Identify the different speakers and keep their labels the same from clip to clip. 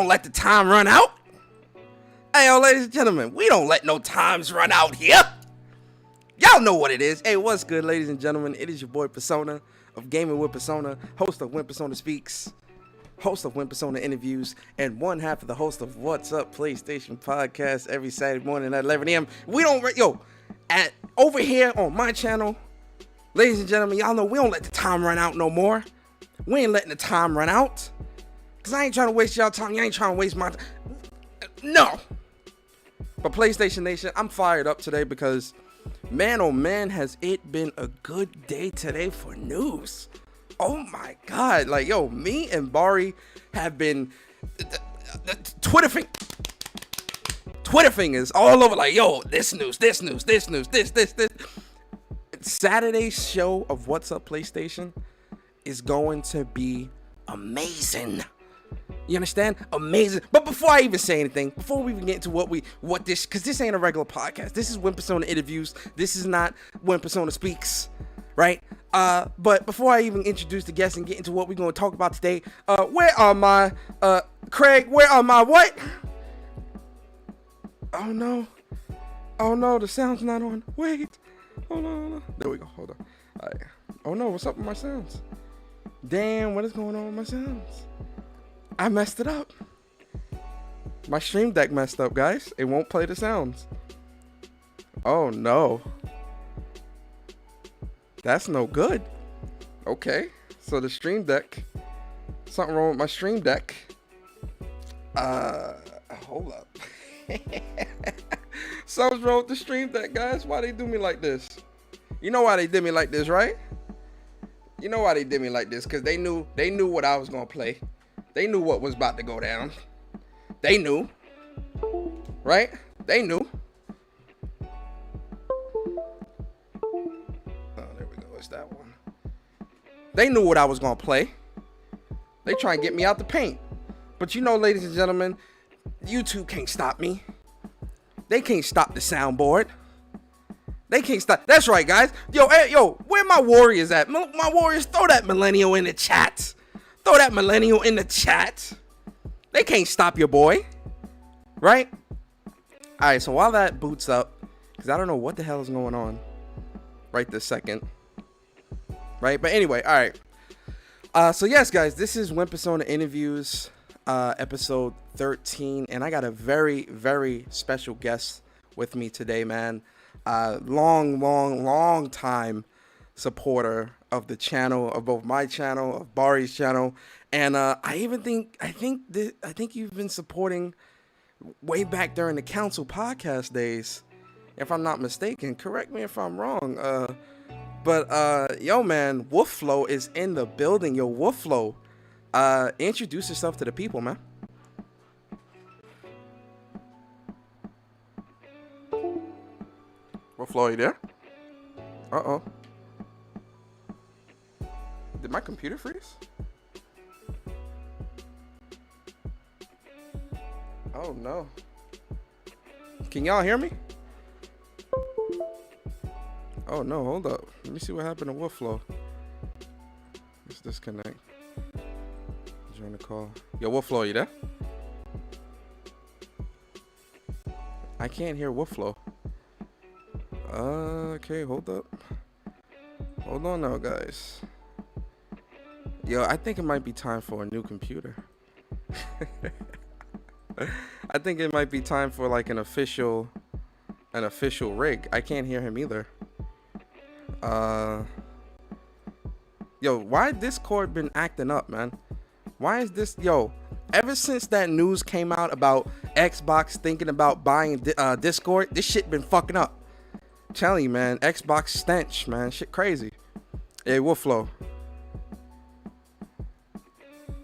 Speaker 1: don't let the time run out. Hey, yo, ladies and gentlemen, we don't let no times run out here. Y'all know what it is. Hey, what's good, ladies and gentlemen? It is your boy Persona of Gaming with Persona, host of When Persona Speaks, host of When Persona Interviews, and one half of the host of What's Up PlayStation Podcast every Saturday morning at 11 a.m. We don't, over here on my channel, ladies and gentlemen, y'all know we don't let the time run out no more. We ain't letting the time run out. Because I ain't trying to waste y'all time. You ain't trying to waste my time. No. But PlayStation Nation, I'm fired up today because, man, oh man, has it been a good day today for news. Oh my God. Like, yo, me and Bari have been Twitter fingers all over. Like, yo, this news. Saturday's show of What's Up PlayStation is going to be amazing. You understand? Amazing. But before I even say anything, before we even get into because this ain't a regular podcast. This is When Persona Interviews. This is not When Persona Speaks, right? But before I even introduce the guests and get into what we're going to talk about today, where are my, Craig, where are my what? Oh no, the sound's not on. Wait, hold on. There we go, hold on. All right. Oh no, what's up with my sounds? Damn, what is going on with my sounds? I messed it up. My stream deck messed up, guys. It won't play the sounds. Oh no. That's no good. Okay, so the stream deck. Something wrong with my stream deck. Hold up. Something's wrong with the stream deck, guys. Why they do me like this? You know why they did me like this, right? You know why they did me like this? Because they knew what I was gonna play. They knew what was about to go down. They knew. Right? They knew. Oh, there we go. It's that one. They knew what I was gonna play. They try and get me out the paint. But you know, ladies and gentlemen, YouTube can't stop me. They can't stop the soundboard. They can't stop. That's right, guys. Yo, where my warriors at? My warriors, throw that millennial in the chat. Throw that millennial in the chat. They can't stop your boy. Right? All right, so while that boots up, because I don't know what the hell is going on right this second. Right? But anyway, all right. So yes, guys, this is When Persona Interviews, episode 13. And I got a very, very special guest with me today, man. Long time supporter of the channel, of both my channel, of Bari's channel, and I think you've been supporting way back during the council podcast days, if I'm not mistaken. Correct me if I'm wrong. But yo, man, WolffloW is in the building. Yo, WolffloW, introduce yourself to the people, man. WolffloW, are you there? Uh-oh. Did my computer freeze? Oh no. Can y'all hear me? Oh no, hold up. Let me see what happened to WolffloW. Let's disconnect. Join the call. Yo, WolffloW, you there? I can't hear WolffloW. Okay, hold up. Hold on now, guys. Yo, I think it might be time for a new computer. I think it might be time for like an official rig. I can't hear him either. Yo, why Discord been acting up, man? Why is this, yo, ever since that news came out about Xbox thinking about buying Discord, this shit been fucking up. I'm telling you, man, Xbox stench, man, shit crazy. Hey, WolffloW.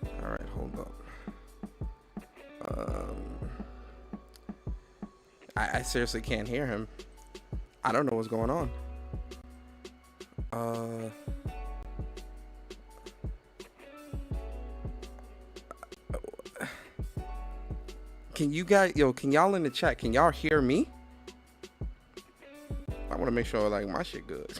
Speaker 1: All right, hold up. I seriously can't hear him. I don't know what's going on. Can you guys, can y'all in the chat, can y'all hear me? I want to make sure like my shit good.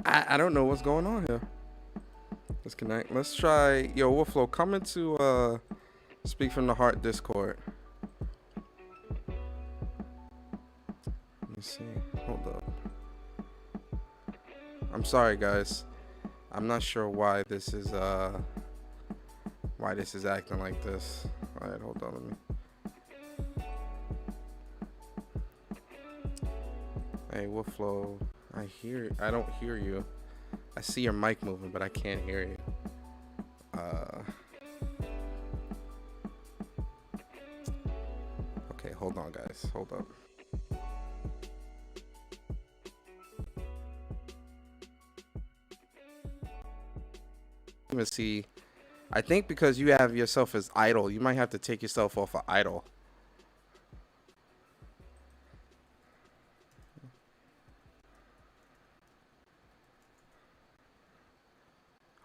Speaker 1: I don't know what's going on here. Let's connect. Let's try. Yo, WolffloW, come into Speak from the Heart Discord. Let me see. Hold up. I'm sorry, guys. I'm not sure why this is acting like this. All right, hold on. Let me. Hey, WolffloW. I don't hear you. I see your mic moving, but I can't hear you. Okay, hold on, guys. hold up. Let's see. I think because you have yourself as idle, you might have to take yourself off of idle.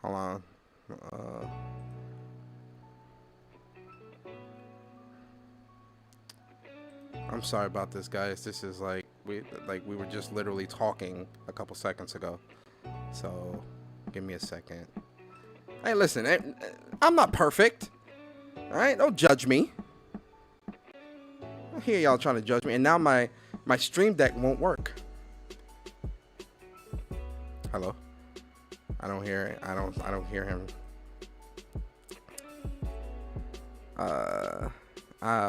Speaker 1: Hold on. I'm sorry about this, guys. This is like we were just literally talking a couple seconds ago. So, give me a second. Hey, listen, I'm not perfect. All right, don't judge me. I hear y'all trying to judge me, and now my stream deck won't work. Hello. I don't hear it. I don't hear him.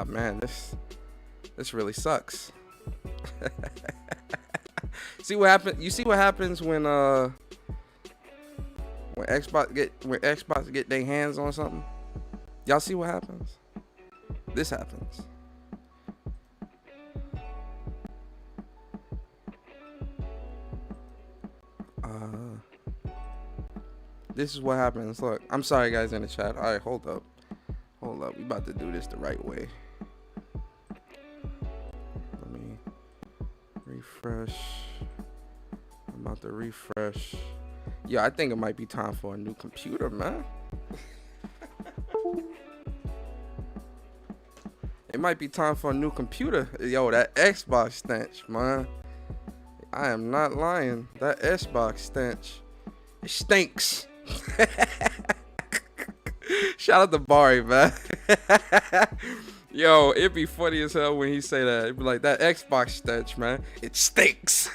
Speaker 1: Man, this really sucks. See what happens? You see what happens when Xbox get their hands on something? Y'all see what happens? This happens. This is what happens. Look, I'm sorry, guys, in the chat. All right, hold up. Hold up. We about to do this the right way. Let me refresh. I'm about to refresh. Yeah, I think it might be time for a new computer, man. It might be time for a new computer. Yo, that Xbox stench, man. I am not lying. That Xbox stench. It stinks. Shout out to Barry, man. Yo, it'd be funny as hell when he say that. It'd be like, that Xbox stench, man. It stinks.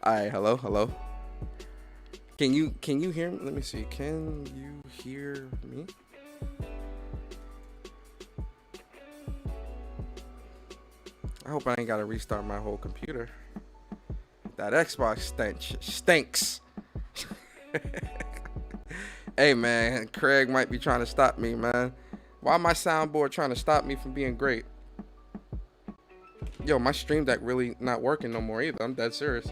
Speaker 1: Alright, hello. Can you hear me? Let me see. Can you hear me? I hope I ain't gotta restart my whole computer. That Xbox stinks. Hey, man, Craig might be trying to stop me, man. Why my soundboard trying to stop me from being great? Yo, my stream deck really not working no more either. I'm dead serious.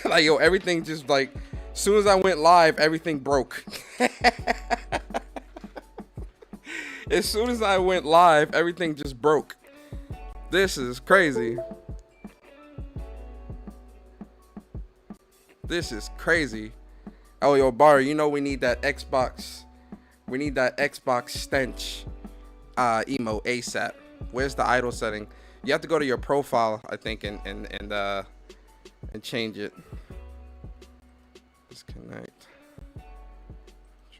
Speaker 1: Like, yo, everything just like, as soon as I went live, everything broke. As soon as I went live, everything just broke. This is crazy. This is crazy. Oh, yo, Barry, you know we need that Xbox. We need that Xbox stench emote ASAP. Where's the idle setting? You have to go to your profile, I think, and change it. Disconnect.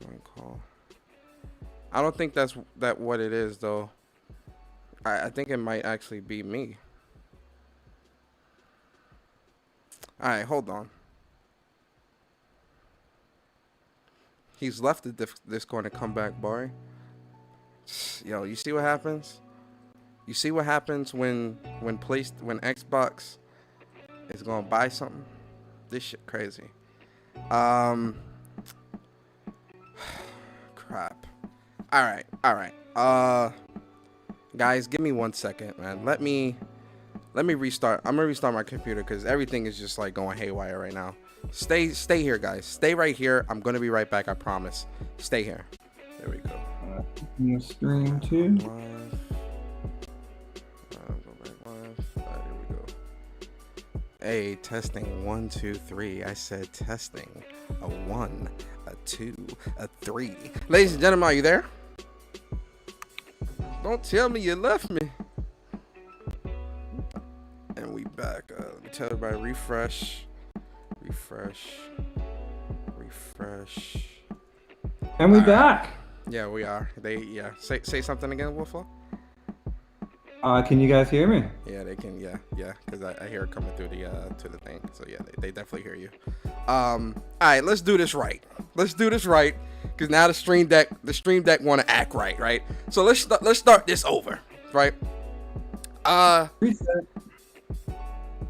Speaker 1: Join call. I don't think that's what it is though. I think it might actually be me. All right, hold on. He's left the Discord and come back, Barry. Yo, you see what happens? You see what happens when Xbox is gonna buy something? This shit crazy. Crap. All right. Guys, give me 1 second, man. Let me restart. I'm gonna restart my computer because everything is just like going haywire right now. Stay here, guys. Stay right here. I'm gonna be right back. I promise. Stay here. There we go.
Speaker 2: New stream too.
Speaker 1: Go back live. Here we go. Hey, testing 1, 2, 3. I said testing. A 1, a 2, a 3. Ladies and gentlemen, are you there? Don't tell me you left me. And we back. Let me tell everybody, refresh.
Speaker 2: And we back.
Speaker 1: Yeah, we are. Say something again, WolffloW.
Speaker 2: Can you guys hear me?
Speaker 1: Yeah, they can. Yeah, because I hear it coming through to the thing. So yeah, they definitely hear you. All right, let's do this right. Because now the stream deck want to act right. So let's start this over, right?
Speaker 2: Reset.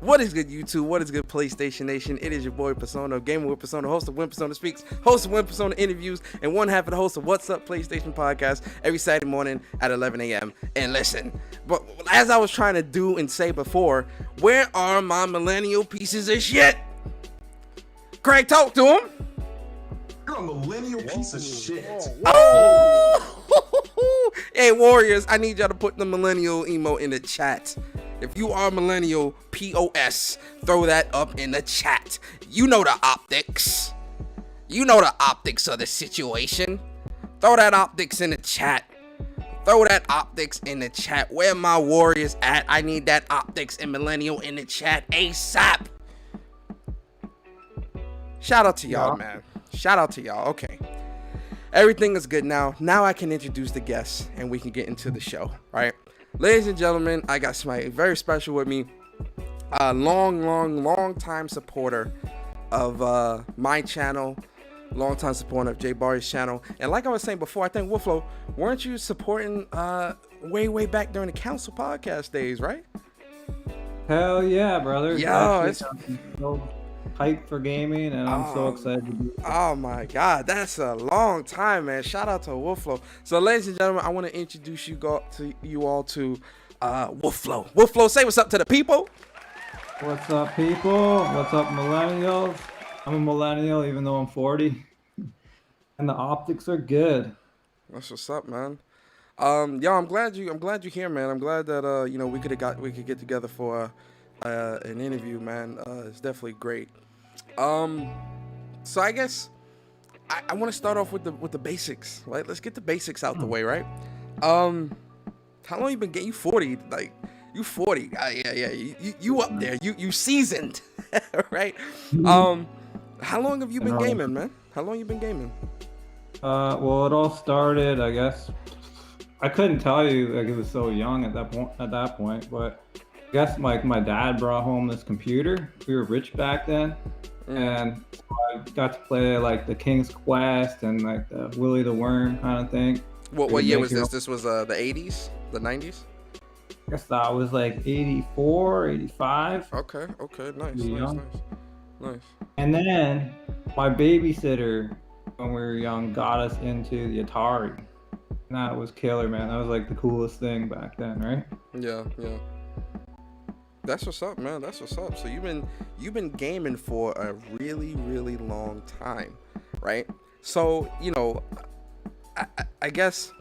Speaker 1: What is good, YouTube? What is good, PlayStation Nation? It is your boy Persona, Gaming with Persona, host of When Persona Speaks, host of When Persona Interviews, and one half of the host of What's Up PlayStation Podcast every Saturday morning at 11 a.m. And listen, but as I was trying to do and say before, where are my millennial pieces of shit? Craig, talk to him.
Speaker 3: You're a millennial piece of shit.
Speaker 1: Oh! Hey, Warriors, I need y'all to put the millennial emote in the chat. If you are millennial POS, throw that up in the chat. You know the optics. You know the optics of the situation. Throw that optics in the chat. Throw that optics in the chat. Where my Warriors at? I need that optics and millennial in the chat ASAP. Shout out to y'all, man. Shout out to y'all. Okay. Everything is good now. Now I can introduce the guests and we can get into the show, right? Ladies and gentlemen, I got somebody very special with me. A long time supporter of my channel. Long time supporter of Jay Barry's channel. And like I was saying before, I think WolffloW, weren't you supporting way back during the council podcast days, right?
Speaker 2: Hell yeah, brother.
Speaker 1: Yo,
Speaker 2: Actually,
Speaker 1: it's
Speaker 2: I'm so hyped for gaming, and I'm so excited to be.
Speaker 1: Oh my God, that's a long time, man. Shout out to WolffloW. So, ladies and gentlemen, I want to introduce you all to WolffloW. WolffloW, say what's up to the people.
Speaker 2: What's up, people? What's up, millennials? I'm a millennial, even though I'm 40, and the optics are good.
Speaker 1: That's what's up, man. Yo, I'm glad you're here, man. I'm glad that we could get together for an interview, man. It's definitely great. So I guess I want to start off with the basics, right? Let's get the basics out the way, right? How long you been getting? You 40, like you 40? Yeah. You up there? You seasoned, right? How long have you been gaming, man? How long you been gaming?
Speaker 2: Well, it all started, I guess. I couldn't tell you, like, it was so young at that point, but I guess my dad brought home this computer. We were rich back then, and I got to play like the King's Quest and like the Willy the Worm kind of thing.
Speaker 1: What year was this? This was the 80s, the 90s?
Speaker 2: I guess that was like 84, 85.
Speaker 1: Okay, nice.
Speaker 2: And then my babysitter, when we were young, got us into the Atari. And that was killer, man. That was like the coolest thing back then, right?
Speaker 1: Yeah. That's what's up, man. That's what's up. So you've been gaming for a really long time, right? So I guess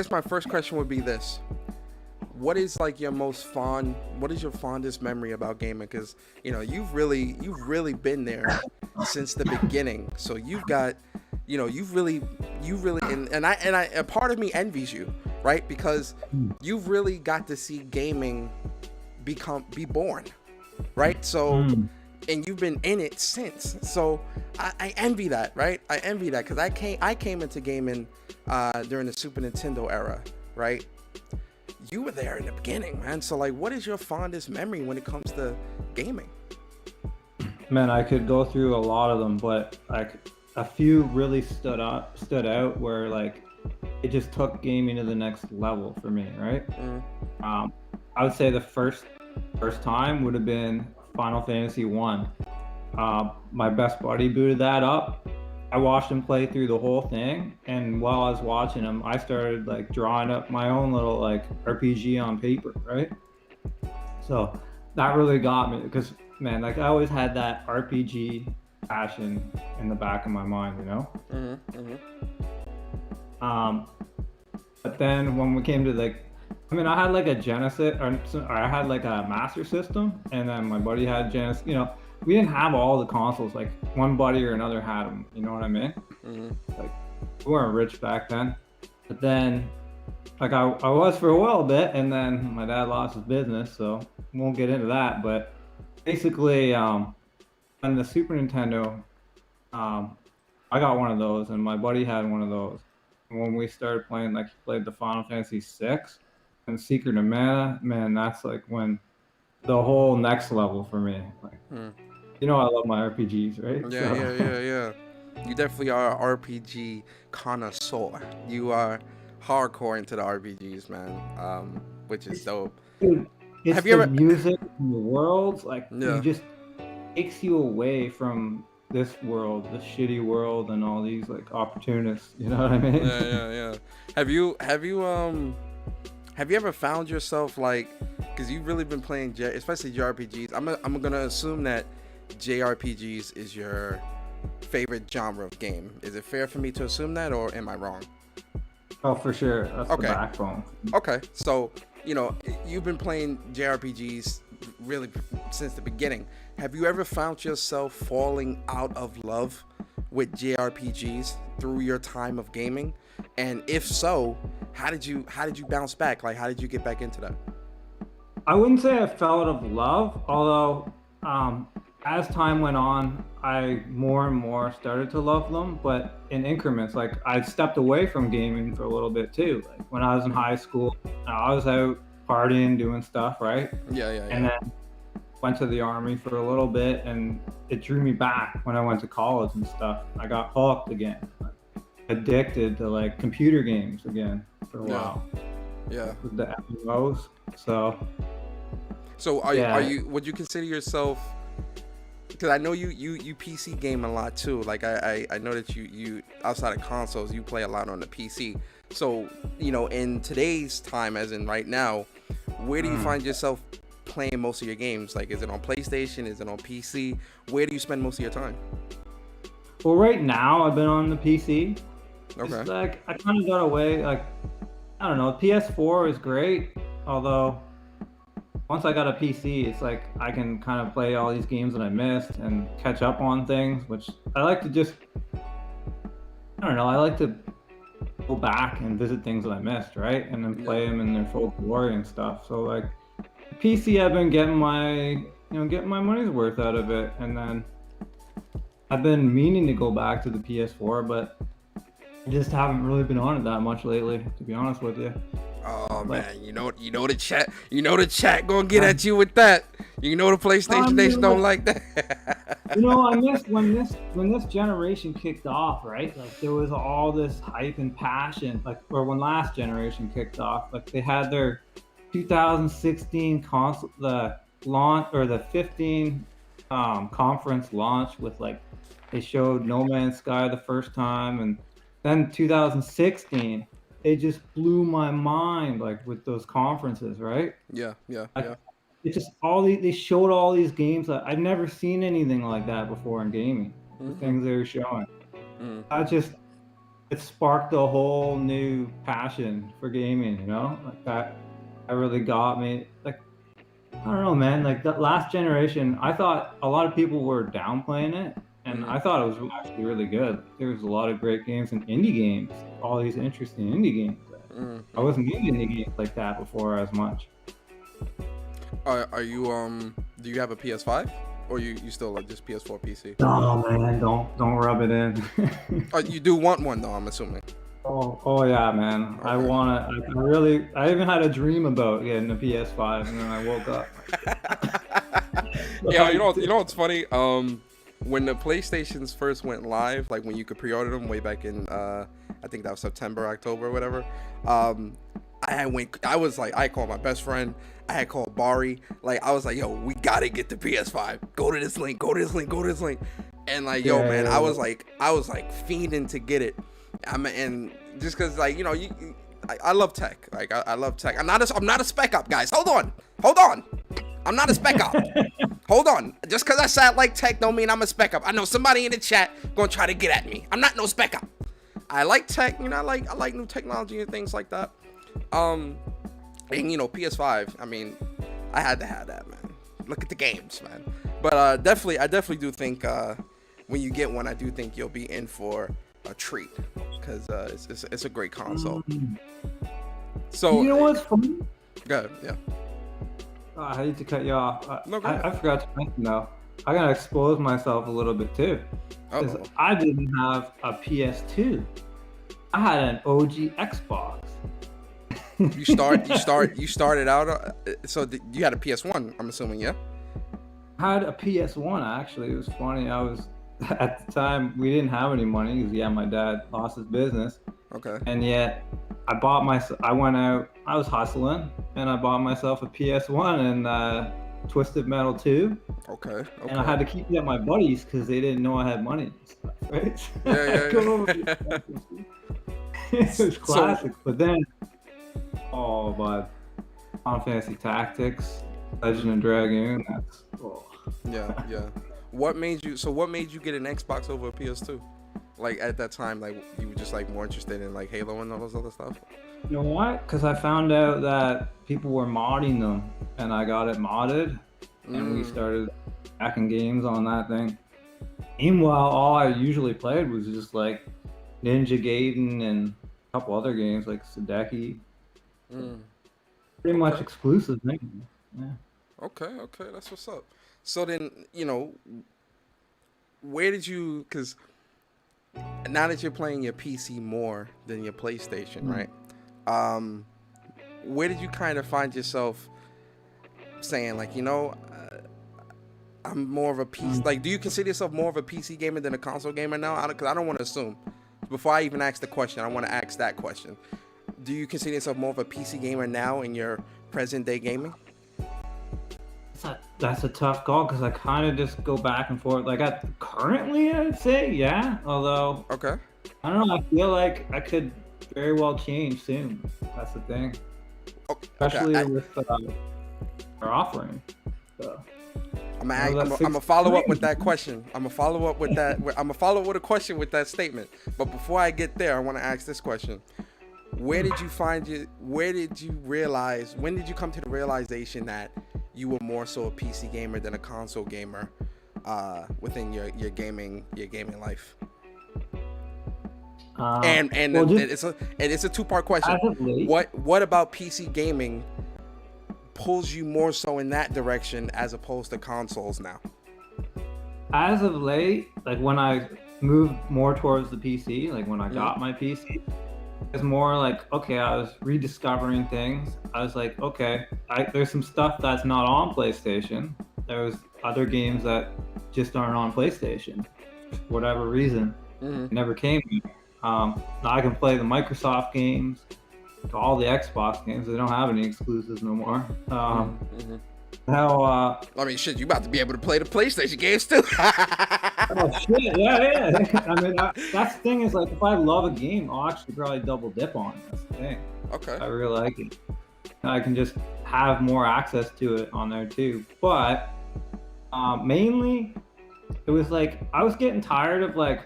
Speaker 1: my first question would be this: what is like what is your fondest memory about gaming? Because you've really been there since the beginning. So you've got you've really and I a part of me envies you, right? Because you've really got to see gaming be born, right? So and you've been in it since. So I envy that, right? I envy that because I came into gaming during the Super Nintendo era, right? You were there in the beginning, man. So like, what is your fondest memory when it comes to gaming?
Speaker 2: Man, I could go through a lot of them, but like a few really stood out where like it just took gaming to the next level for me, right? I would say the first time would have been Final Fantasy 1. My best buddy booted that up. I watched him play through the whole thing, and while I was watching him, I started like drawing up my own little like RPG on paper, right? So that really got me because, man, like I always had that RPG passion in the back of my mind, But then when we came to I had like a Genesis, or I had like a Master System, and then my buddy had Genesis. We didn't have all the consoles. Like one buddy or another had them. You know what I mean? Like we weren't rich back then. But then, like I was for a while bit, and then my dad lost his business, so we won't get into that. But basically, on the Super Nintendo, I got one of those, and my buddy had one of those. And when we started playing, like he played the Final Fantasy 6 and Secret of Mana, man, that's like when the whole next level for me. Like, I love my RPGs, right?
Speaker 1: Yeah. You definitely are an RPG connoisseur. You are hardcore into the RPGs, man. Which is dope.
Speaker 2: it's
Speaker 1: Have you
Speaker 2: the
Speaker 1: ever?
Speaker 2: music and the worlds. Like
Speaker 1: Yeah.
Speaker 2: you just takes you away from this world, this shitty world, and all these like opportunists. You know what I mean?
Speaker 1: Yeah. Have you ever found yourself like, because you've really been playing, especially JRPGs. I'm gonna assume that JRPGs is your favorite genre of game. Is it fair for me to assume that, or am I wrong?
Speaker 2: Oh, for sure. That's
Speaker 1: Okay.
Speaker 2: the backbone.
Speaker 1: Okay, so you've been playing JRPGs really since the beginning. Have you ever found yourself falling out of love with JRPGs through your time of gaming? And if so, how did you bounce back? Like, how did you get back into that?
Speaker 2: I wouldn't say I fell out of love, although as time went on, I more and more started to love them, but in increments. Like I stepped away from gaming for a little bit too. Like when I was in high school, I was out partying, doing stuff, right?
Speaker 1: Yeah.
Speaker 2: And then went to the army for a little bit, and it drew me back when I went to college and stuff. I got hooked again, addicted to like computer games again for a while.
Speaker 1: Yeah.
Speaker 2: With the MMOs. So
Speaker 1: Are
Speaker 2: Yeah.
Speaker 1: you? Would you consider yourself? Because I know you PC game a lot too. Like I know that you outside of consoles you play a lot on the PC. So in today's time, as in right now, where do you find yourself playing most of your games? Like, is it on PlayStation? Is it on PC? Where do you spend most of your time?
Speaker 2: well, right now I've been on the PC.
Speaker 1: Okay.
Speaker 2: It's like I kind of got away. Like I don't know, PS4 is great, although once I got a PC, it's like I can kind of play all these games that I missed and catch up on things, which I like to just, I don't know, I like to go back and visit things that I missed, right? And then play them in their full glory and stuff. So like PC, I've been getting my money's worth out of it. And then I've been meaning to go back to the PS4, but I just haven't really been on it that much lately, to be honest with you.
Speaker 1: Oh man, you know the chat gonna get at you with that. The PlayStation Nation don't like that.
Speaker 2: I missed when this generation kicked off, right? Like there was all this hype and passion, or when last generation kicked off, like they had their 2016 console, the launch, or the 15 conference launch with like they showed No Man's Sky the first time, and then 2016. It just blew my mind, like with those conferences, right?
Speaker 1: Yeah.
Speaker 2: It's just they showed all these games that I'd never seen anything like that before in gaming. The things they were showing. It sparked a whole new passion for gaming, like that really got me. Like, I don't know, man, like that last generation, I thought a lot of people were downplaying it. And I thought it was actually really good. There was a lot of great games and indie games, all these interesting indie games. I wasn't into indie games like that before as much.
Speaker 1: Are you do you have a PS5 or you still like just PS4 PC?
Speaker 2: Oh man, don't rub it in.
Speaker 1: You do want one though, I'm assuming.
Speaker 2: Oh yeah, man. Okay. I want it. I even had a dream about getting a PS5, and then I woke up.
Speaker 1: Yeah, you know what's funny? When the PlayStations first went live, like when you could pre-order them way back in, I think that was September, October, or whatever. I called my best friend. I had called Bari. Like, I was like, yo, we gotta get the PS5. Go to this link. And like, yo, man, I was like fiending to get it. And just cause like, I love tech. Like, I love tech. I'm not a spec up, guys. Hold on. I'm not a spec up. Hold on. Just because I sound like tech don't mean I'm a spec up. I know somebody in the chat gonna try to get at me. I'm not no spec up. I like tech. I like new technology and things like that. And PS5. I mean, I had to have that, man. Look at the games, man. But I definitely do think when you get one, I do think you'll be in for a treat because it's a great console. So
Speaker 2: you know what's funny?
Speaker 1: Go ahead. Yeah.
Speaker 2: I hate to cut you off.
Speaker 1: No, go ahead.
Speaker 2: I forgot to mention though. I gotta expose myself a little bit too. Because I didn't have a PS2. I had an OG Xbox.
Speaker 1: You started out. So you had a PS1, I'm assuming, yeah.
Speaker 2: I had a PS1 actually. It was funny. I was at the time we didn't have any money because my dad lost his business.
Speaker 1: Okay.
Speaker 2: And yet I went out I was hustling, and I bought myself a PS1 and Twisted Metal 2,
Speaker 1: Okay.
Speaker 2: and I had to keep it at my buddies because they didn't know I had money and stuff, right?
Speaker 1: Yeah,
Speaker 2: Go over
Speaker 1: yeah.
Speaker 2: it was classic, but then, oh, but Final Fantasy Tactics, Legend of Dragoon, that's, oh.
Speaker 1: Yeah. What made you get an Xbox over a PS2? Like at that time, like you were just like more interested in like Halo and all those other stuff?
Speaker 2: You know what? Because I found out that people were modding them, and I got it modded, and we started hacking games on that thing. Meanwhile, all I usually played was just like Ninja Gaiden and a couple other games like Sadeki. Pretty much exclusive things. Yeah.
Speaker 1: Okay, that's what's up. So then, where did you? Because now that you're playing your PC more than your PlayStation, right? Where did you kind of find yourself saying like, I'm more of a PC. Like, do you consider yourself more of a PC gamer than a console gamer now? Because I don't want to assume. Before I even ask the question, I want to ask that question. Do you consider yourself more of a PC gamer now in your present day gaming?
Speaker 2: That's a tough call because I kind of just go back and forth. Like currently, I'd say yeah. Although,
Speaker 1: okay,
Speaker 2: I don't know. I feel like I could very well change soon. That's the thing. Especially with our offering. So.
Speaker 1: I'm gonna follow up with that question. I'm gonna follow up with a question with that statement. But before I get there, I want to ask this question: when did you come to the realization that you were more so a PC gamer than a console gamer within your gaming life? It's a two-part question. What about PC gaming pulls you more so in that direction as opposed to consoles now?
Speaker 2: As of late, like when I moved more towards the PC, like when I got my PC, it's more like, okay, I was rediscovering things. I was like, okay, there's some stuff that's not on PlayStation. There's other games that just aren't on PlayStation for whatever reason. It never came. Now I can play the Microsoft games, all the Xbox games. They don't have any exclusives no more. Now,
Speaker 1: I mean, shit, you about to be able to play the PlayStation games too.
Speaker 2: Oh shit, yeah. I mean, that's the thing is like, if I love a game, I'll actually probably double dip on it. That's the thing.
Speaker 1: Okay.
Speaker 2: I really like it. I can just have more access to it on there too. But mainly, it was like I was getting tired of like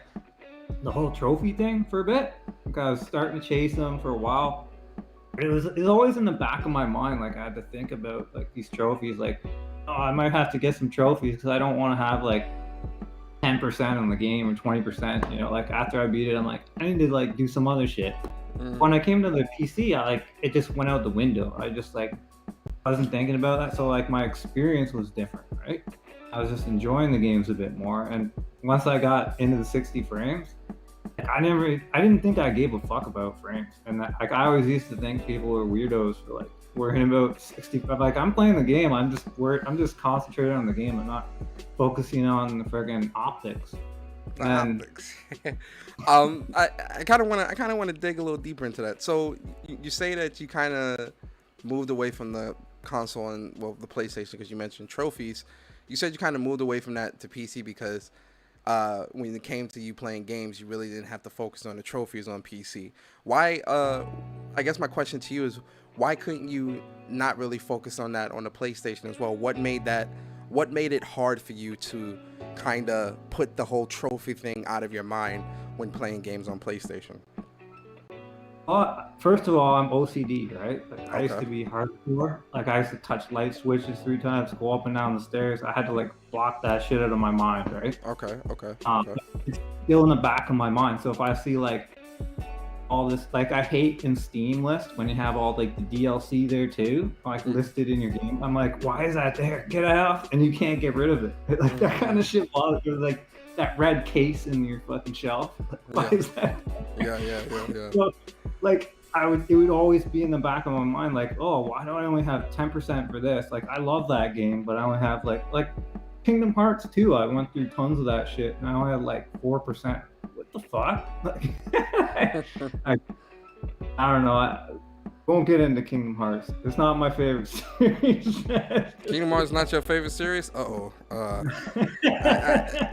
Speaker 2: the whole trophy thing for a bit. Like I was starting to chase them for a while. It was always in the back of my mind. Like I had to think about like these trophies. Like, oh, I might have to get some trophies because I don't want to have like 10% on the game or 20%. Like after I beat it, I'm like, I need to like do some other shit. When I came to the PC, it just went out the window. I just like wasn't thinking about that. So like my experience was different, right? I was just enjoying the games a bit more. And once I got into the 60 frames, I didn't think I gave a fuck about frames. And like I always used to think people were weirdos for like worrying about 60. But like I'm playing the game, I'm just concentrated on the game. I'm not focusing on the friggin' optics.
Speaker 1: Optics. I kind of want to dig a little deeper into that. So you say that you kind of moved away from the console and the PlayStation because you mentioned trophies. You said you kind of moved away from that to PC because when it came to you playing games, you really didn't have to focus on the trophies on PC. Why? I guess my question to you is, why couldn't you not really focus on that on the PlayStation as well? What made it hard for you to kind of put the whole trophy thing out of your mind when playing games on PlayStation?
Speaker 2: First of all, I'm OCD, right? Like, I used to be hardcore. Like I used to touch light switches 3 times, go up and down the stairs. I had to like block that shit out of my mind, right?
Speaker 1: Okay.
Speaker 2: It's still in the back of my mind. So if I see like all this, like I hate in Steam list when you have all like the DLC there too, like listed in your game. I'm like, why is that there? Get out! And you can't get rid of it. Like that kind of shit bothers me. Like that red case in your fucking shelf. Why is that?
Speaker 1: Yeah.
Speaker 2: So, like it would always be in the back of my mind, like, oh, why do I only have 10% for this? Like I love that game, but I only have like Kingdom Hearts 2. I went through tons of that shit, and I only had like 4%. What the fuck? Like, I don't know. Won't get into Kingdom Hearts. It's not my favorite series.
Speaker 1: Kingdom Hearts not your favorite series? Uh-oh.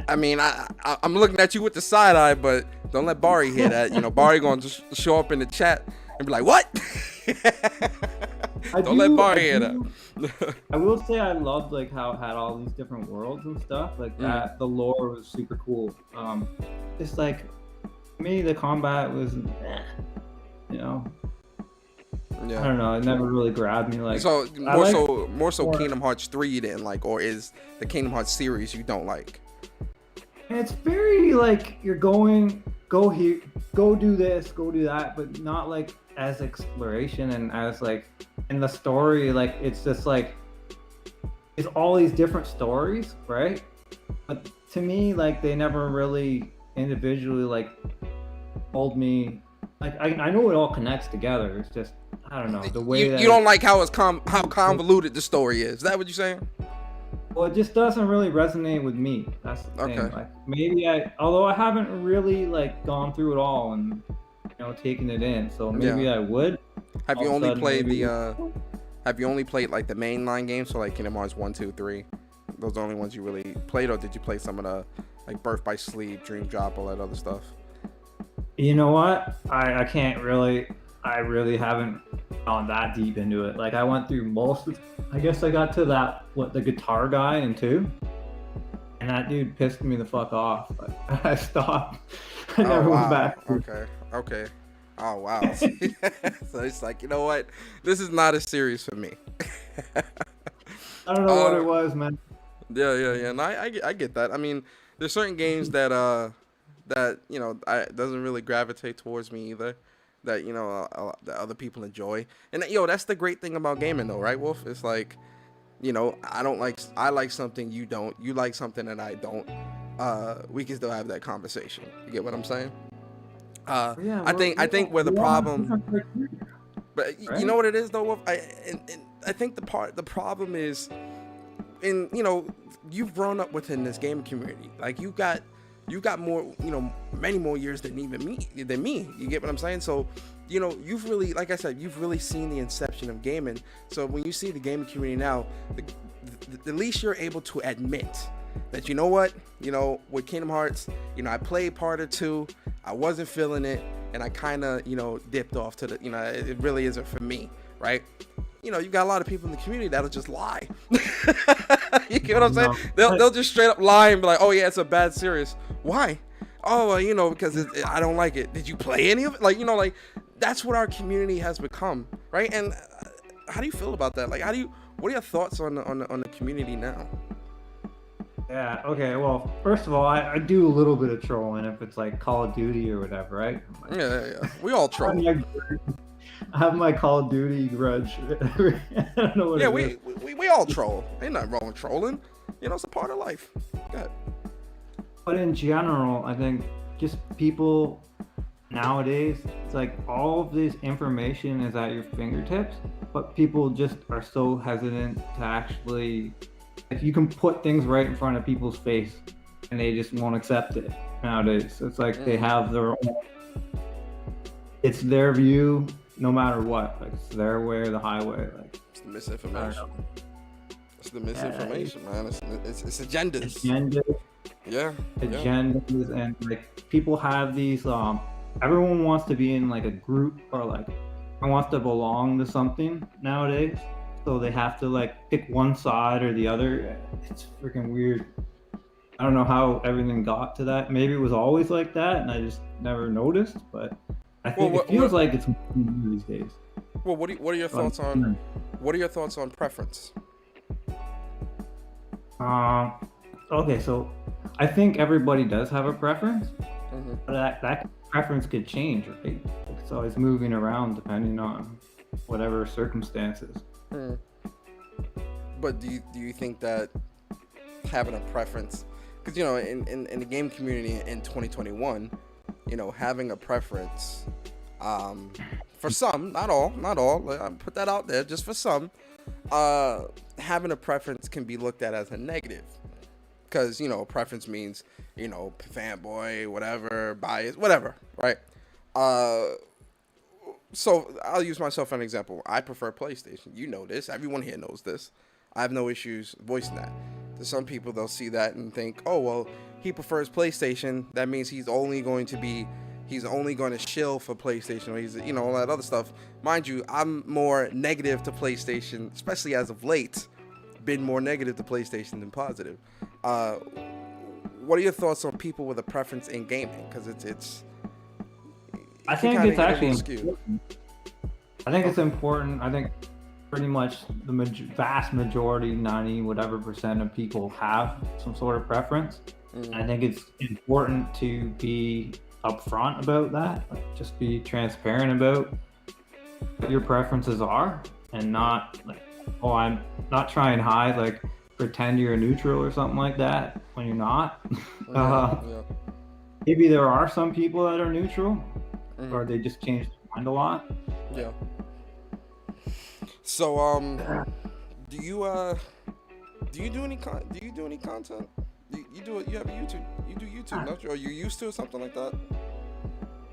Speaker 1: I mean, I'm looking at you with the side eye, but don't let Bari hear that. You know, Bari gonna just show up in the chat and be like, "What?" Don't let Bari hear that.
Speaker 2: I will say I loved like how it had all these different worlds and stuff like that. The lore was super cool. Just like to me, the combat was, you know.
Speaker 1: Yeah.
Speaker 2: I don't know. It never really grabbed me. Like
Speaker 1: so more so Kingdom Hearts 3 you didn't like, or is the Kingdom Hearts series you don't like?
Speaker 2: It's very like you're go here, go do this, go do that, but not like as exploration and as like in the story. Like it's just like it's all these different stories, right? But to me, like they never really individually like told me. Like I know it all connects together. It's just I don't know the way
Speaker 1: you don't like how how convoluted the story is. Is that what you're saying?
Speaker 2: Well, it just doesn't really resonate with me. That's the thing.
Speaker 1: Okay.
Speaker 2: Like maybe although I haven't really like gone through it all and taken it in, so maybe I would.
Speaker 1: Have you only played Have you only played like the mainline games, so like Kingdom Hearts 1, 2, 3? Those are the only ones you really played, or did you play some of the like Birth by Sleep, Dream Drop, all that other stuff?
Speaker 2: You know what? I can't really. I really haven't gone that deep into it. Like I went through most of. I guess I got to the guitar guy in 2, and that dude pissed me the fuck off. Like, I stopped. I never went back.
Speaker 1: Okay. Oh wow. So it's like, you know what? This is not a series for me.
Speaker 2: I don't know what it was, man.
Speaker 1: Yeah. And I get that. I mean, there's certain games that doesn't really gravitate towards me either. That that other people enjoy, and that's the great thing about gaming, though, right, Wolf? It's like, I like something you don't, you like something that I don't. We can still have that conversation. You get what I'm saying? I think where the problem, but
Speaker 2: right?
Speaker 1: You know what it is, though, Wolf. I think the problem is, you've grown up within this gaming community. Like you got more, many more years than me. You get what I'm saying? So, you've really, like I said, you've really seen the inception of gaming. So when you see the gaming community now, the least you're able to admit that, with Kingdom Hearts, I played part or 2, I wasn't feeling it, and I kind of, dipped off to the, it really isn't for me, right? You got a lot of people in the community that'll just lie. You get what I'm saying? They'll just straight up lie and be like, "Oh yeah, it's a bad series." Why? Oh, well, because I don't like it. Did you play any of it? Like that's what our community has become, right? And how do you feel about that? Like, what are your thoughts on the community now?
Speaker 2: Yeah. Okay. Well, first of all, I do a little bit of trolling if it's like Call of Duty or whatever, right?
Speaker 1: Yeah. We all troll.
Speaker 2: I have my Call of Duty grudge. I don't know what
Speaker 1: yeah,
Speaker 2: it is.
Speaker 1: we all troll. Ain't nothing wrong with trolling. It's a part of life. Good.
Speaker 2: But in general, I think just people nowadays, it's like all of this information is at your fingertips, but people just are so hesitant to actually, if you can put things right in front of people's face and they just won't accept it nowadays. It's like they have their own, it's their view no matter what. Like it's their way or the highway. Like
Speaker 1: it's the misinformation. It's the misinformation, man. It's agendas.
Speaker 2: Agendas.
Speaker 1: Yeah.
Speaker 2: Agendas and like people have these. Everyone wants to be in like a group or like wants to belong to something nowadays. So they have to like pick one side or the other. It's freaking weird. I don't know how everything got to that. Maybe it was always like that, and I just never noticed. But I think it feels like it's these days.
Speaker 1: Well, what are your thoughts on? What are your thoughts on preference?
Speaker 2: Okay, so I think everybody does have a preference, but that preference could change, right? It's always moving around depending on whatever circumstances.
Speaker 1: But do you think that having a preference, because in the game community in 2021, having a preference, for some, not all, I put that out there, just for some, having a preference can be looked at as a negative, because preference means fanboy, whatever, bias, whatever, right? So I'll use myself for an example. I prefer PlayStation. You know this. Everyone here knows this. I have no issues voicing that. To some people, they'll see that and think, oh, well, he prefers PlayStation. That means he's only going to shill for PlayStation, or he's, you know, all that other stuff. Mind you, I'm more negative to PlayStation, especially as of late. Been more negative to PlayStation than positive. What are your thoughts on people with a preference in gaming? Because it's
Speaker 2: I think it's actually important. I think it's important. I think pretty much the vast majority, 90 whatever % of people have some sort of preference. And I think it's important to be upfront about that. Like, just be transparent about what your preferences are, and not like, oh, I'm not trying to hide, like pretend you're neutral or something like that when you're not. Maybe there are some people that are neutral, or they just change their mind a lot.
Speaker 1: Yeah. So do you do any content? You have a YouTube. You do YouTube, don't you? Or you used to, or something like that?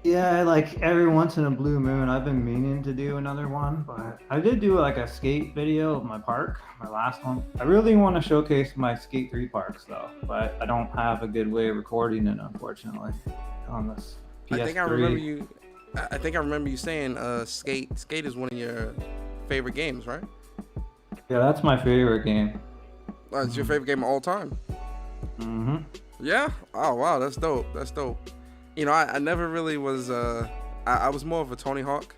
Speaker 2: Yeah, like every once in a blue moon, I've been meaning to do another one, but I did do like a skate video of my park, my last one. I really want to showcase my Skate 3 parks though, but I don't have a good way of recording it, unfortunately, on this PS3.
Speaker 1: I think I remember you saying Skate is one of your favorite games, right?
Speaker 2: Yeah, that's my favorite game.
Speaker 1: It's your favorite game of all time? Yeah? Oh, wow, that's dope. You know, I never really was, I was more of a Tony Hawk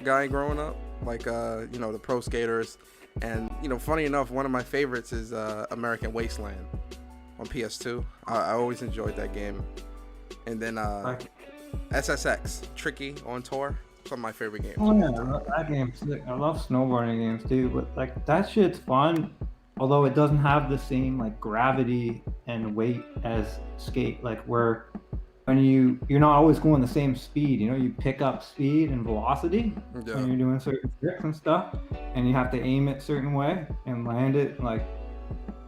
Speaker 1: guy growing up. Like, you know, the pro skaters. And, you know, funny enough, one of my favorites is American Wasteland on PS2. I always enjoyed that game. And then SSX, Tricky on tour. Some of my favorite games.
Speaker 2: Oh yeah, that game's sick. I love snowboarding games too, but like that shit's fun. Although it doesn't have the same like gravity and weight as skate, like where when you're not always going the same speed, you know, you pick up speed and velocity when you're doing certain tricks and stuff, and you have to aim it a certain way and land it like,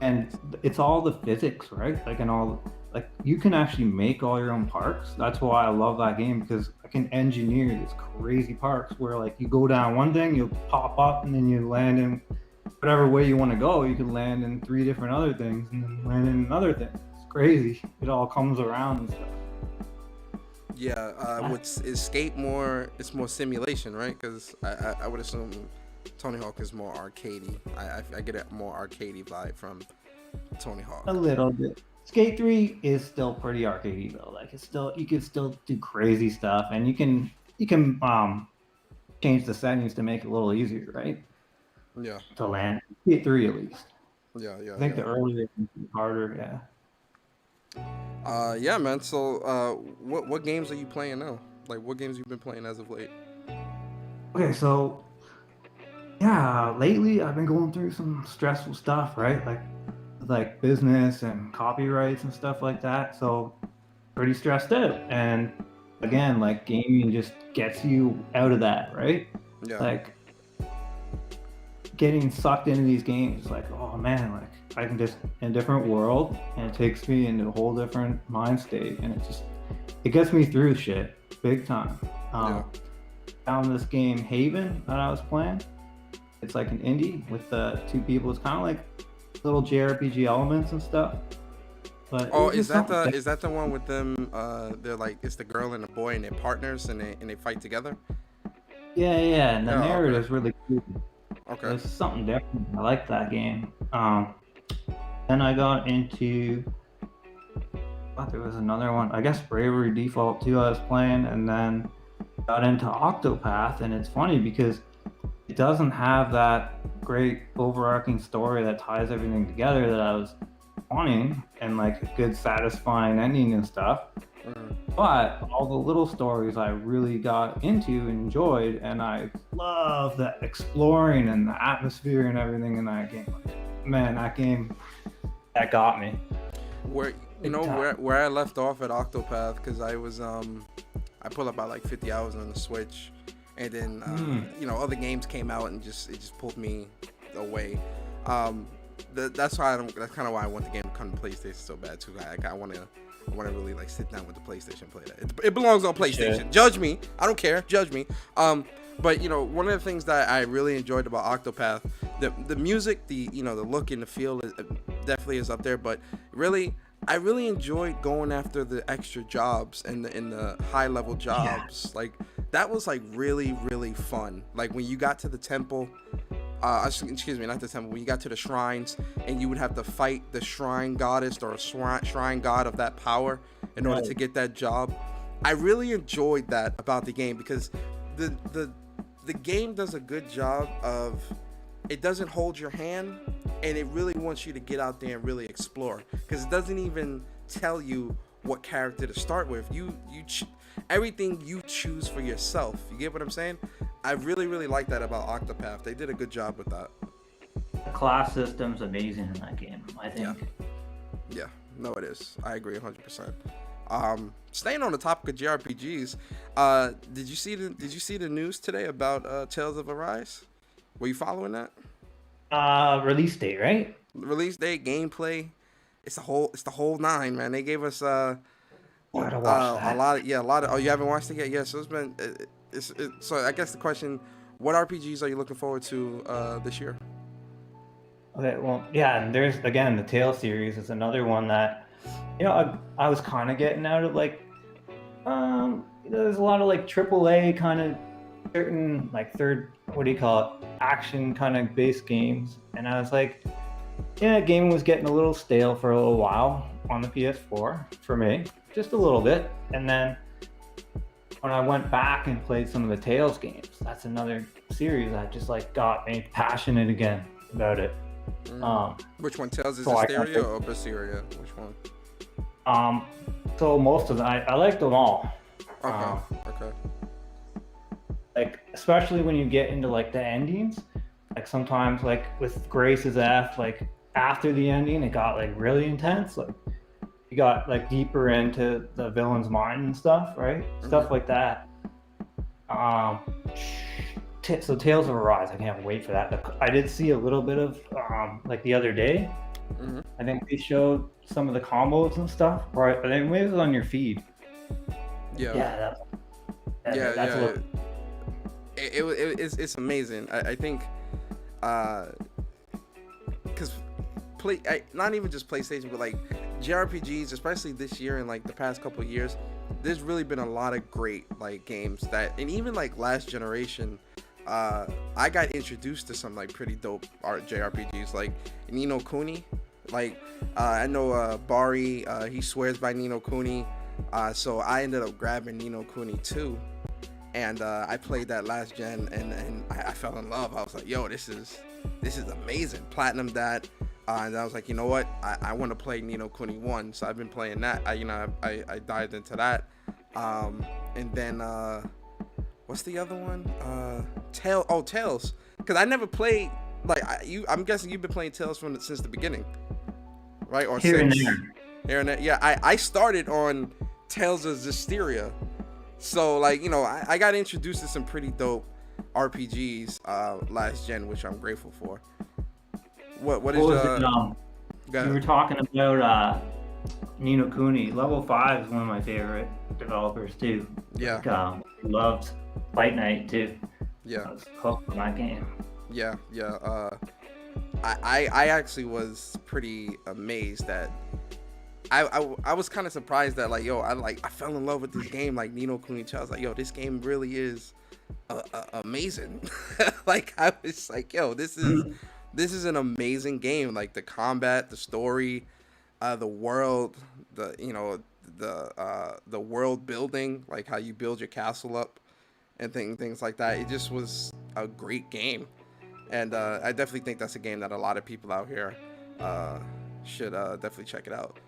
Speaker 2: and it's all the physics, right? Like, and all, like you can actually make all your own parks. That's why I love that game, because I can engineer these crazy parks where like you go down one thing, you'll pop up, and then you land in whatever way you want to go. You can land in 3 different other things, and then land in another thing. It's crazy. It all comes around and stuff.
Speaker 1: Yeah, is skate more? It's more simulation, right? Because I would assume Tony Hawk is more arcadey. I get a more arcadey vibe from Tony Hawk.
Speaker 2: A little bit. Skate 3 is still pretty arcadey though. Like it's still, you can still do crazy stuff, and you can change the settings to make it a little easier, right?
Speaker 1: Yeah.
Speaker 2: To land Skate 3 at least.
Speaker 1: Yeah.
Speaker 2: I think the earlier it's harder. Yeah.
Speaker 1: Yeah, man. So, what games are you playing now? Like, what games have you been playing as of late?
Speaker 2: Okay, so yeah, lately I've been going through some stressful stuff, right? Like business and copyrights and stuff like that. So pretty stressed out. And again, like gaming just gets you out of that, right?
Speaker 1: Yeah.
Speaker 2: Like getting sucked into these games, like, oh man, like I can just in a different world, and it takes me into a whole different mind state, and it gets me through shit big time. Found this game Haven that I was playing. It's like an indie with 2 people. It's kind of like little JRPG elements and stuff. But
Speaker 1: is that the one with them? They're like, it's the girl and the boy, and they're partners, and they fight together.
Speaker 2: Yeah, and the narrative is really cool.
Speaker 1: Okay.
Speaker 2: It's something different. I like that game. Then I got into, I thought there was another one. I guess Bravery Default 2 I was playing, and then got into Octopath. And it's funny because it doesn't have that great overarching story that ties everything together that I was wanting, and like a good satisfying ending and stuff. But all the little stories I really got into and enjoyed, and I love the exploring and the atmosphere and everything in that game. Man, that game, that got me.
Speaker 1: Where I left off at Octopath, because I was I pulled up about like 50 hours on the Switch, and then other games came out and it just pulled me away. That's kind of why I want the game to come to PlayStation so bad too. I want to really like sit down with the PlayStation and play that. It belongs on PlayStation. Judge me. I don't care. Judge me. But you know, one of the things that I really enjoyed about Octopath, the music, the look and the feel definitely is up there. But really, I really enjoyed going after the extra jobs and the high level jobs. Yeah. Like that was like really really fun. Like when you got to the temple. Excuse me, not the temple. When you got to the shrines, and you would have to fight the shrine goddess or a shrine god of that power in order to get that job. I really enjoyed that about the game because the game does a good job of, it doesn't hold your hand, and it really wants you to get out there and really explore, because it doesn't even tell you what character to start with. Everything you choose for yourself. You get what I'm saying? I really really like that about Octopath. They did a good job with that.
Speaker 4: The class system's amazing in that game, I think.
Speaker 1: Yeah, no, it is. I agree 100%. Staying on the topic of JRPGs, did you see the news today about Tales of Arise? Were you following that?
Speaker 4: Release date, right?
Speaker 1: Release date, gameplay. It's the whole nine, man. They gave us
Speaker 4: Gotta watch that.
Speaker 1: a lot of. Oh, you haven't watched it yet? Yeah. So it's been. So I guess the question: what RPGs are you looking forward to this year?
Speaker 4: Okay, well, yeah, and there's again the Tales series is another one that, I was kind of getting out of like, there's a lot of like AAA kind of certain like action kind of based games, and I was like, yeah, gaming was getting a little stale for a little while on the PS4 for me, just a little bit, and then when I went back and played some of the Tales games, that's another series that just like got me passionate again about it.
Speaker 1: Which one? Tales is Hysteria or Berseria? Which one?
Speaker 4: So most of them, I like them all.
Speaker 1: Okay.
Speaker 4: Like especially when you get into like the endings, like sometimes like with Grace's F, like after the ending, it got like really intense. Like you got like deeper into the villain's mind and stuff, right? Stuff like that. So Tales of Arise, I can't wait for that. I did see a little bit of like the other day. I think they showed some of the combos and stuff, right? But maybe it was on your feed.
Speaker 1: Yeah. It's amazing. I think because not even just PlayStation, but like JRPGs, especially this year and like the past couple of years, there's really been a lot of great like games that, and even like last generation, I got introduced to some like pretty dope JRPGs like Ni no Kuni. Like I know Bari, he swears by Ni no Kuni, so I ended up grabbing Ni no Kuni 2, and I played that last gen, and I fell in love. I was like, yo, this is amazing. Platinum that, and I was like, you know what, I want to play Ni no Kuni 1, so I've been playing that. I dived into that, and then what's the other one? Tales, because I never played like I'm guessing you've been playing Tales since the beginning, right? Or
Speaker 4: Here and there.
Speaker 1: Yeah, I started on Tales of Zestiria, so like I got introduced to some pretty dope RPGs last gen, which I'm grateful for. What is
Speaker 4: you were talking about Ni no Kuni. Level 5 is one of my favorite developers too.
Speaker 1: Yeah.
Speaker 4: Like, loved Fight Night too.
Speaker 1: Yeah.
Speaker 4: I was hooked on that game.
Speaker 1: Yeah. I actually was pretty amazed that I was kind of surprised that like, yo, I fell in love with this game like Ni no Kuni 2. I was like, yo, this game really is amazing. Like I was like, yo, this is an amazing game. Like the combat, the story, the world, the world building, like how you build your castle up and things like that. It just was a great game, and I definitely think that's a game that a lot of people out here should definitely check it out.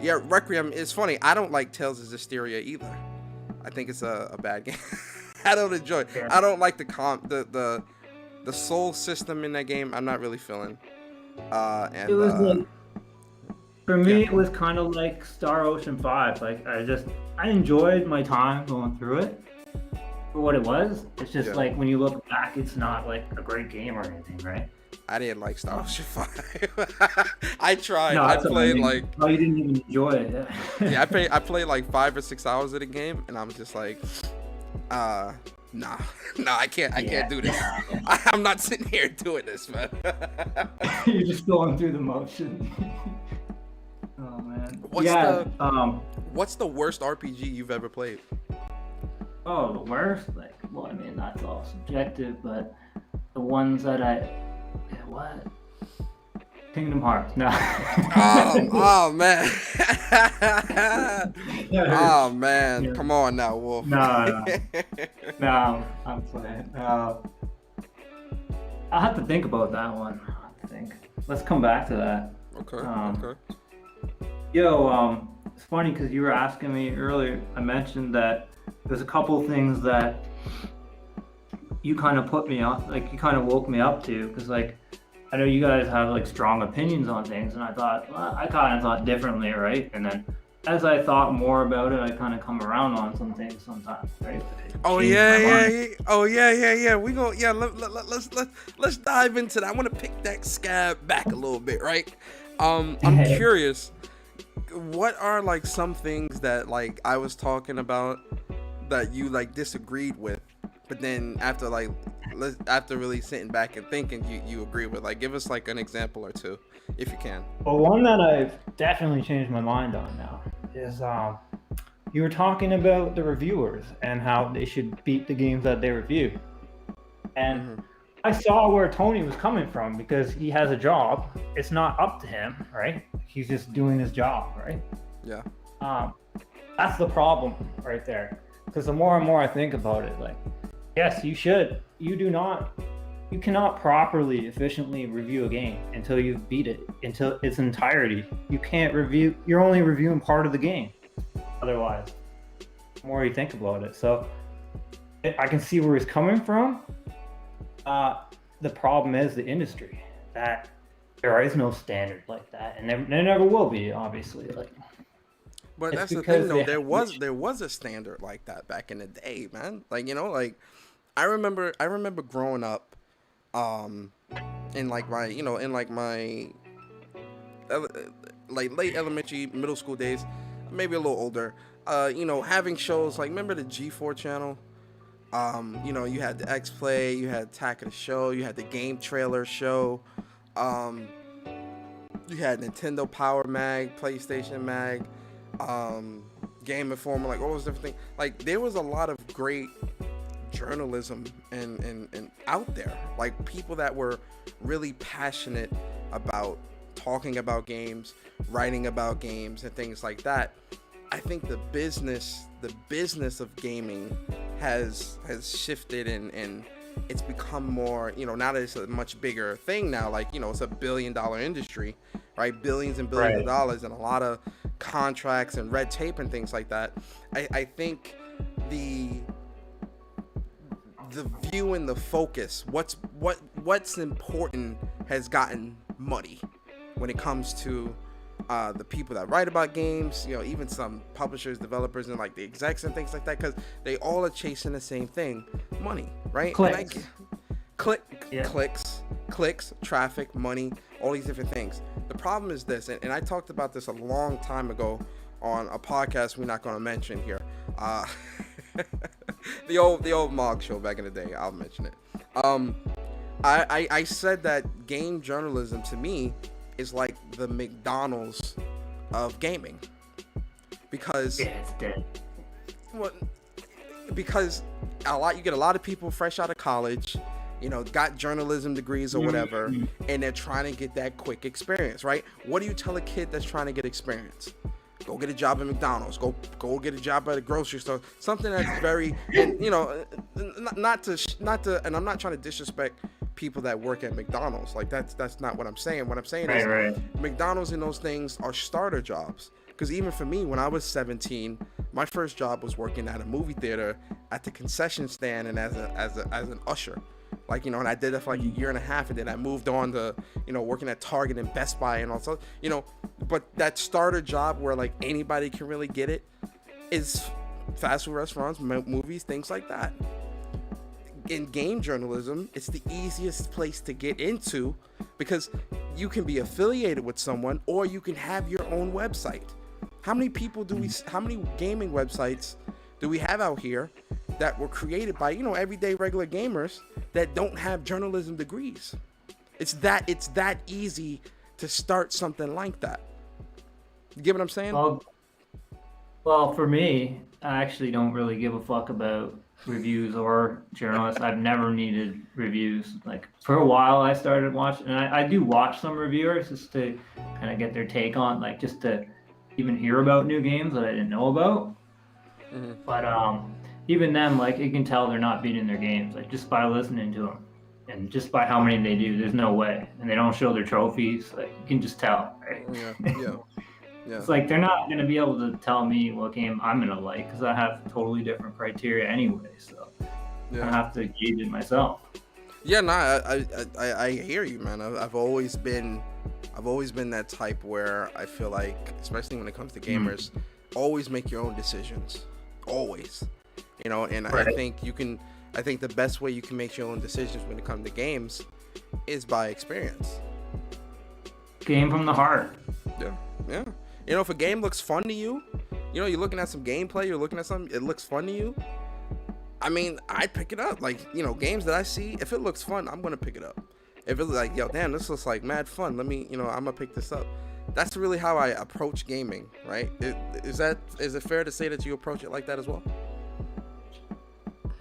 Speaker 1: Yeah, Requiem is funny. I don't like Tales of Zestiria either. I think it's a bad game. I don't enjoy it. I don't like the soul system in that game. I'm not really feeling. And
Speaker 4: it was like, for me, it was kind of like Star Ocean 5. Like I enjoyed my time going through it for what it was. It's just like when you look back, it's not like a great game or anything, right?
Speaker 1: I didn't like Star Ocean 5. I tried.
Speaker 4: No,
Speaker 1: I played like.
Speaker 4: Oh, you didn't even enjoy it.
Speaker 1: Yeah, I played like 5 or 6 hours of the game, and I'm just like, Nah, nah, I can't do this. I'm not sitting here doing this, man.
Speaker 2: You're just going through the motion. Oh man.
Speaker 1: What's the worst RPG you've ever played?
Speaker 5: Oh, the worst? Like, well, I mean, that's all subjective, but the ones that what? Kingdom Hearts, no.
Speaker 1: Oh man. Oh man.
Speaker 5: Yeah.
Speaker 1: Come on now, Wolf.
Speaker 5: No, I'm playing. I'll have to think about that one. I'll have to think. Let's come back to that.
Speaker 1: Okay. Okay.
Speaker 5: Yo, it's funny because you were asking me earlier. I mentioned that there's a couple things that you kind of put me up, like you kind of woke me up to, because like I know you guys have like strong opinions on things, and I thought, well, I kind of thought differently, right? And then as I thought more about it, I kind of come around on some things sometimes, right?
Speaker 1: Oh yeah. Oh yeah. We go. Yeah. Let's dive into that. I want to pick that scab back a little bit, right? I'm curious. What are like some things that like I was talking about that you like disagreed with, but then after really sitting back and thinking, you agree with? Like, give us like an example or two, if you can.
Speaker 5: Well, one that I've definitely changed my mind on now is you were talking about the reviewers and how they should beat the games that they review, and I saw where Tony was coming from, because he has a job. It's not up to him, right? He's just doing his job, right?
Speaker 1: Yeah.
Speaker 5: That's the problem right there. Because the more and more I think about it, like, yes, you should. You cannot properly, efficiently review a game until you've beat it, until its entirety. You can't review, you're only reviewing part of the game. Otherwise, the more you think about it. So I can see where he's coming from. The problem is the industry, that there is no standard like that, and there never will be, obviously. Like,
Speaker 1: but that's the thing, though. There was a standard like that back in the day, man. Like, you know, like I remember growing up, in like my, you know, in like my like late elementary, middle school days, maybe a little older. You know, having shows like, remember the G4 channel? You know, you had the X Play, you had Attack of the Show, you had the Game Trailer Show, you had Nintendo Power Mag, PlayStation Mag, Game Informer, like all those different things. Like, there was a lot of great journalism and out there, like people that were really passionate about talking about games, writing about games, and things like that. I think the business of gaming has shifted, and it's become more, you know, now that it's a much bigger thing now, like, you know, it's $1 billion industry, right? Billions and billions of dollars, and a lot of contracts and red tape and things like that. I think the view and the focus, what's important, has gotten muddy when it comes to the people that write about games, you know, even some publishers, developers, and like the execs and things like that, because they all are chasing the same thing: money, right?
Speaker 5: Clicks.
Speaker 1: Clicks, traffic, money, all these different things. The problem is this, and I talked about this a long time ago on a podcast we're not going to mention here. The old Mog show back in the day. I'll mention it. I said that game journalism to me is like the McDonald's of gaming, because
Speaker 5: it's dead.
Speaker 1: Because you get a lot of people fresh out of college, you know, got journalism degrees or whatever, and they're trying to get that quick experience, right? What do you tell a kid that's trying to get experience? Go get a job at McDonald's. Go get a job at a grocery store. Something that's very, and you know, not to, and I'm not trying to disrespect people that work at McDonald's. Like, that's not what I'm saying. What I'm saying is McDonald's and those things are starter jobs. Because even for me, when I was 17, my first job was working at a movie theater at the concession stand and as an usher. Like, you know, and I did that for like a year and a half, and then I moved on to, you know, working at Target and Best Buy and also, you know, but that starter job where like anybody can really get it is fast food restaurants, movies, things like that. In game journalism, it's the easiest place to get into, because you can be affiliated with someone, or you can have your own website. How many gaming websites do we have out here that were created by, you know, everyday regular gamers that don't have journalism degrees. It's that easy to start something like that. You get what I'm saying?
Speaker 5: Well, for me, I actually don't really give a fuck about reviews or journalists. I've never needed reviews. Like, for a while I started watching, and I do watch some reviewers just to kind of get their take on, like, just to even hear about new games that I didn't know about. But even them, like, you can tell they're not beating their games, like, just by listening to them and just by how many they do. There's no way. And they don't show their trophies. Like, you can just tell, right?
Speaker 1: Yeah.
Speaker 5: It's like they're not going to be able to tell me what game I'm going to like, because I have totally different criteria anyway. So I have to gauge it myself.
Speaker 1: Yeah, no, I hear you, man. I've always been that type where I feel like, especially when it comes to gamers, always make your own decisions. Always. You know, and right. I think the best way you can make your own decisions when it comes to games is by experience.
Speaker 5: Game from the heart.
Speaker 1: Yeah. You know, if a game looks fun to you, you know, you're looking at some gameplay, you're looking at something, it looks fun to you, I mean, I'd pick it up. Like, you know, games that I see, if it looks fun, I'm gonna pick it up. If it's like, yo, damn, this looks like mad fun, let me, you know, I'm gonna pick this up. That's really how I approach gaming, right? Is it fair to say that you approach it like that as well?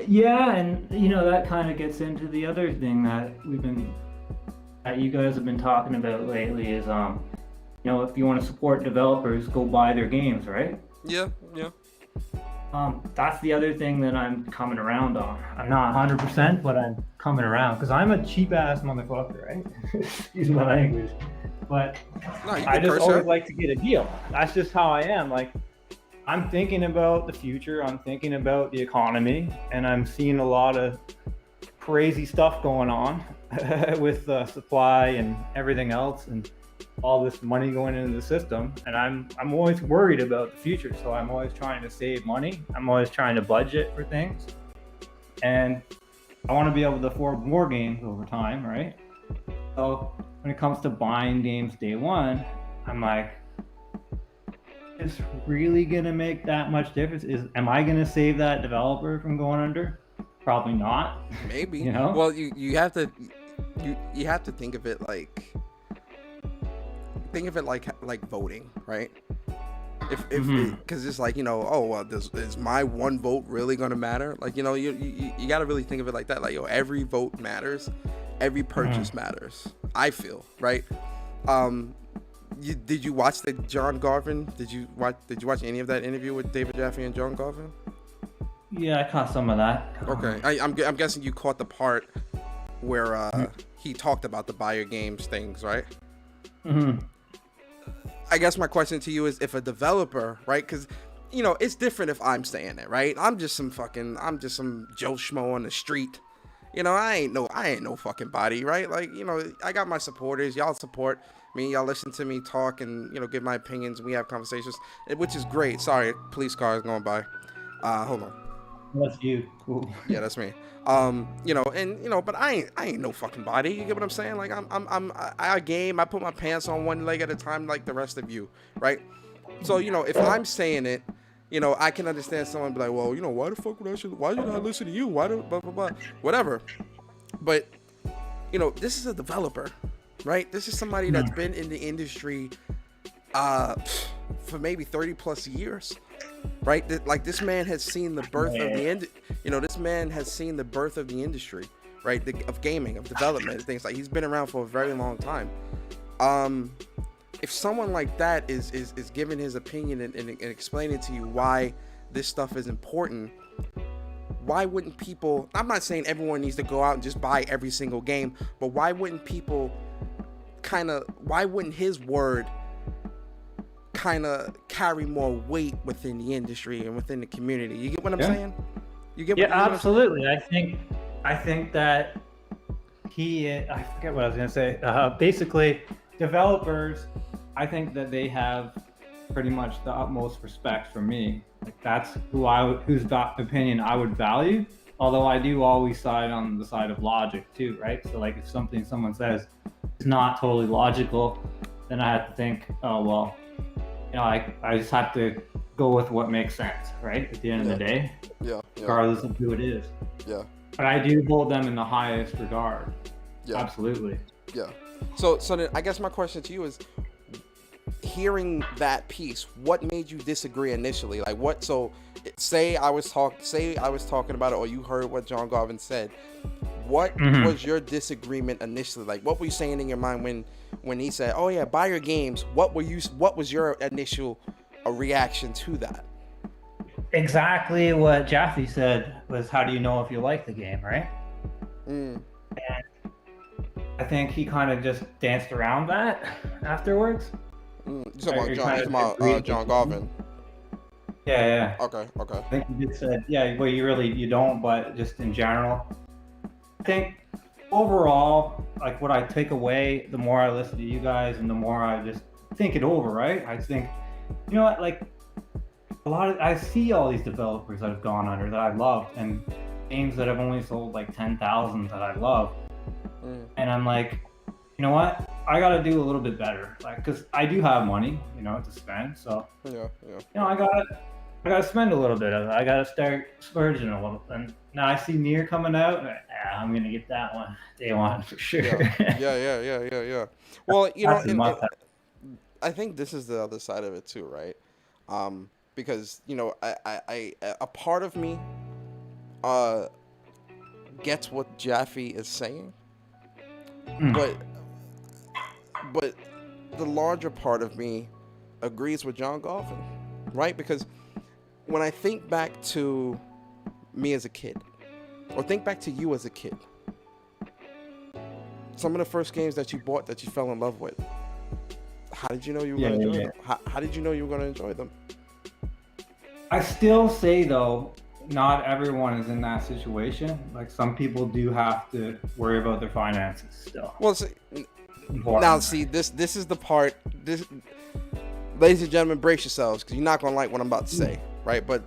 Speaker 5: Yeah, and you know, that kind of gets into the other thing that you guys have been talking about lately is, you know, if you want to support developers, go buy their games, right?
Speaker 1: Yeah.
Speaker 5: That's the other thing that I'm coming around on. I'm not 100%, but I'm coming around because I'm a cheap ass motherfucker, right? Excuse my language. But I just always like to get a deal. That's just how I am. Like, I'm thinking about the future. I'm thinking about the economy, and I'm seeing a lot of crazy stuff going on with supply and everything else, and all this money going into the system. And I'm always worried about the future. So I'm always trying to save money. I'm always trying to budget for things. And I want to be able to afford more games over time, right? So when it comes to buying games day one, I'm like, is really going to make that much difference? Am I going to save that developer from going under? Probably not.
Speaker 1: Maybe.
Speaker 5: You know?
Speaker 1: Well, you have to think of it like voting, right? If because it's like, you know, oh well, is my one vote really gonna matter? Like, you know, you got to really think of it like that. Like, yo, every vote matters, every purchase matters. I feel, right? Did you watch the John Garvin? Did you watch any of that interview with David Jaffe and John Garvin?
Speaker 5: Yeah, I caught some of that.
Speaker 1: Okay, I'm guessing you caught the part where he talked about the buy your games things, right? I guess my question to you is, if a developer, right? Because, you know, it's different if I'm saying it, right? I'm just some Joe Schmo on the street. You know, I ain't no fucking body, right? Like, you know, I got my supporters. Y'all support me. Y'all listen to me talk and, you know, give my opinions. We have conversations, which is great. Sorry, police car is going by. Hold on.
Speaker 5: That's you. Cool.
Speaker 1: Yeah, that's me. You know, and you know, but I ain't no fucking body. You get what I'm saying? Like, I game. I put my pants on one leg at a time, like the rest of you, right? So, you know, if I'm saying it, you know, I can understand someone be like, well, you know, why the fuck would why did I listen to you? Why do blah blah blah, whatever. But, you know, this is a developer, right? This is somebody that's been in the industry for maybe 30 plus years. Right, like, this man has seen the birth of the end. You know, this man has seen the birth of the industry, right? Of gaming, of development, and things like. He's been around for a very long time. If someone like that is giving his opinion and explaining to you why this stuff is important, why wouldn't people? I'm not saying everyone needs to go out and just buy every single game, but why wouldn't people why wouldn't his word kind of carry more weight within the industry and within the community? You get what I'm saying? You get?
Speaker 5: Absolutely. I think that I forget what I was gonna say. Basically, developers, I think that they have pretty much the utmost respect for me. Like, that's whose opinion I would value. Although I do always side on the side of logic too, right? So, like, if someone says is not totally logical, then I have to think, oh well, you know, I just have to
Speaker 4: go with what makes sense, right? At the end of the day,
Speaker 1: Yeah.
Speaker 4: regardless of who it is.
Speaker 1: Yeah.
Speaker 4: But I do hold them in the highest regard.
Speaker 1: Yeah.
Speaker 4: Absolutely.
Speaker 1: Yeah. So then I guess my question to you is, hearing that piece, what made you disagree initially? Like what? So say I was talking about it, or you heard what John Garvin said. What was your disagreement initially? Like what were you saying in your mind when he said, "Oh yeah, buy your games"? What was your initial reaction to that?
Speaker 5: Exactly what Jaffe said was, how do you know if you like the game, right?
Speaker 1: Mm.
Speaker 5: And I think he kind of just danced around that afterwards.
Speaker 1: You talking about John Garvin?
Speaker 4: Yeah.
Speaker 1: Okay.
Speaker 4: I think you just said, yeah, well, you don't, but just in general. I think overall, like what I take away, the more I listen to you guys and the more I just think it over, right? I think, you know what, like I see all these developers that have gone under that I love, and games that have only sold like 10,000 that I love. And I'm like, you know what? I got to do a little bit better, like, because I do have money, to spend. So, I gotta spend a little bit of it. I gotta start splurging a little. And now I see Nier coming out. I'm gonna get that one day one for sure.
Speaker 1: Yeah. Well, I think this is the other side of it too, right? Because I a part of me gets what Jaffe is saying, but the larger part of me agrees with John Garvin, right? Because when I think back to me as a kid, or think back to you as a kid, some of the first games that you bought that you fell in love with, how did you know you were going to enjoy them? How did you know you were going to enjoy them?
Speaker 4: I still say, though, not everyone is in that situation. Like, some people do have to worry about their finances still.
Speaker 1: Well, now, see, this is the part. Ladies and gentlemen, brace yourselves, because you're not going to like what I'm about to say, right? But,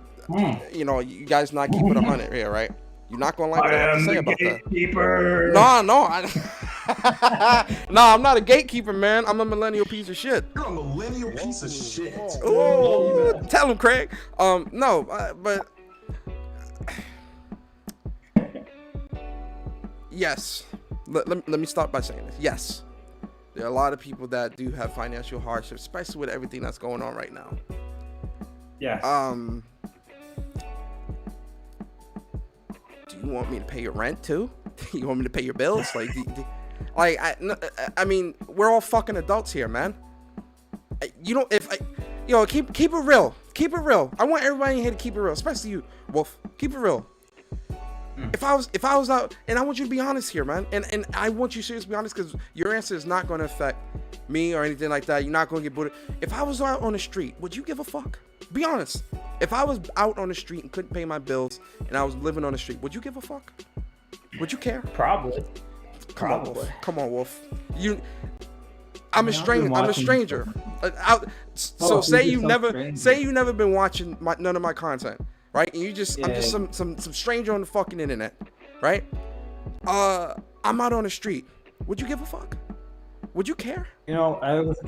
Speaker 1: you guys not keeping 100 here, right? You're not going to like what I have to say about
Speaker 5: gatekeeper.
Speaker 1: that. No, I'm not a gatekeeper, man. I'm a millennial piece of shit.
Speaker 3: You're a millennial piece of shit.
Speaker 1: Ooh, tell him, Craig. But yes. Let me start by saying this. Yes, there are a lot of people that do have financial hardships, especially with everything that's going on right now.
Speaker 4: Yes.
Speaker 1: Do you want me to pay your rent too? You want me to pay your bills? I mean, we're all fucking adults here, man. Keep it real. Keep it real. I want everybody in here to keep it real, especially you, Wolf. Keep it real. If I was out, and I want you to be honest here, man, and I want you seriously to be honest, because your answer is not going to affect me or anything like that. You're not going to get booted. If I was out on the street, would you give a fuck? Be honest. If I was out on the street and couldn't pay my bills, and I was living on the street, would you give a fuck? Would you care?
Speaker 5: Probably.
Speaker 1: Come on, Wolf. I'm a stranger. So say you've never been watching none of my content, right? And I'm just some stranger on the fucking internet, right? I'm out on the street. Would you give a fuck? Would you care?
Speaker 4: There was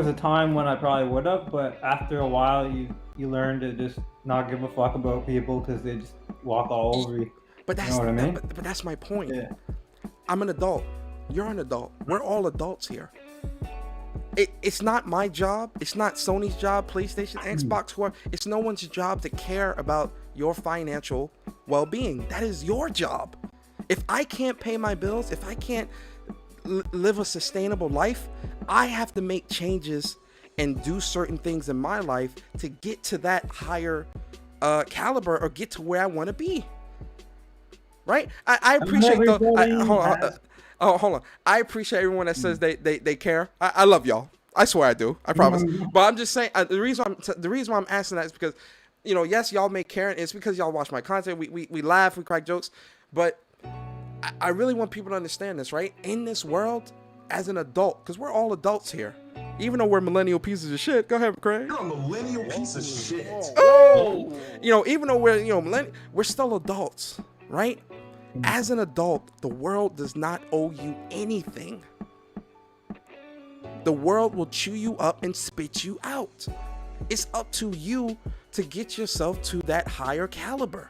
Speaker 4: a time when I probably would have, but after a while, you learn to just not give a fuck about people because they just walk all over you.
Speaker 1: But that's
Speaker 4: what I mean?
Speaker 1: But that's my point.
Speaker 4: Yeah.
Speaker 1: I'm an adult. You're an adult. We're all adults here. It's not my job. It's not Sony's job, PlayStation, Xbox, whoever. It's no one's job to care about your financial well-being. That is your job. If I can't pay my bills, if I can't live a sustainable life, I have to make changes and do certain things in my life to get to that higher caliber or get to where I want to be. Right? I appreciate hold on. I appreciate everyone that says they care. I love y'all. I swear I do. I promise. But I'm just saying the reason why I'm asking that is because, yes, y'all may care. It's because y'all watch my content. We laugh, we crack jokes, but I really want people to understand this, right? In this world, as an adult, because we're all adults here, even though we're millennial pieces of shit. Go ahead, Craig.
Speaker 3: You're a millennial piece of shit.
Speaker 1: Oh, even though we're still adults, right? As an adult, the world does not owe you anything. The world will chew you up and spit you out. It's up to you to get yourself to that higher caliber.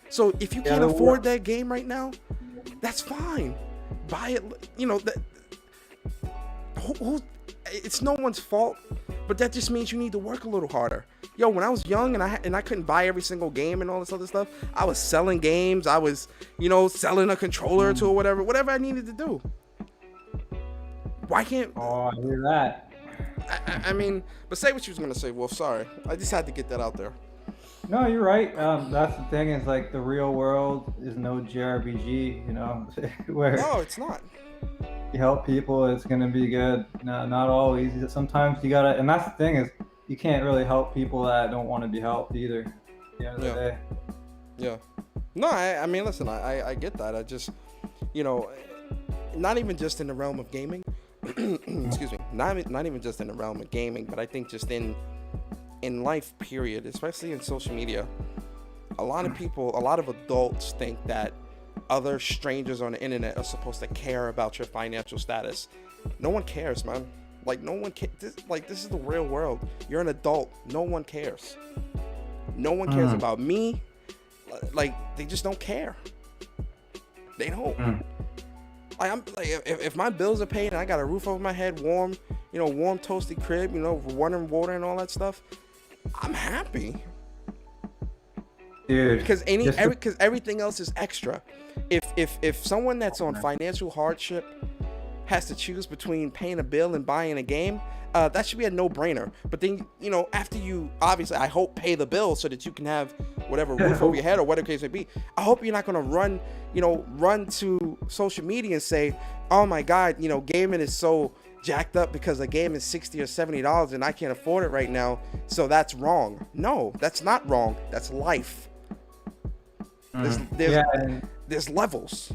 Speaker 1: So if you can't afford that game right now, that's fine. Buy it. You know that. It's no one's fault, but that just means you need to work a little harder. Yo, when I was young and I couldn't buy every single game and all this other stuff, I was selling games. I was, selling a controller to or whatever I needed to do. Why can't?
Speaker 2: Oh, I hear that.
Speaker 1: I mean, but say what you was gonna say, Wolf. Sorry, I just had to get that out there.
Speaker 2: No, you're right. That's the thing, is like the real world is no JRPG, where
Speaker 1: No, it's not.
Speaker 2: you help people, it's gonna be good. No, not always. Sometimes you gotta, and that's the thing, is you can't really help people that don't want to be helped either. At the end of the day.
Speaker 1: Yeah. No, I mean, listen, I get that. I just, not even just in the realm of gaming. Excuse me. Not even just in the realm of gaming, but I think just in life, period, especially in social media. A lot of adults think that other strangers on the internet are supposed to care about your financial status. No one cares, man. Like, no one cares. This is the real world. You're an adult. No one cares. No one cares about me. Like, they just don't care. They don't. Like, I'm like, if my bills are paid and I got a roof over my head, warm toasty crib, running water and all that stuff, I'm happy.
Speaker 2: Dude,
Speaker 1: because everything else is extra. If someone that's on financial hardship has to choose between paying a bill and buying a game, that should be a no-brainer. But then, after you, obviously, I hope, pay the bill so that you can have whatever roof over your head or whatever case may be. I hope you're not going to run to social media and say, oh my God, gaming is so jacked up because a game is $60 or $70 and I can't afford it right now, so that's wrong. No, that's not wrong. That's life. There's levels.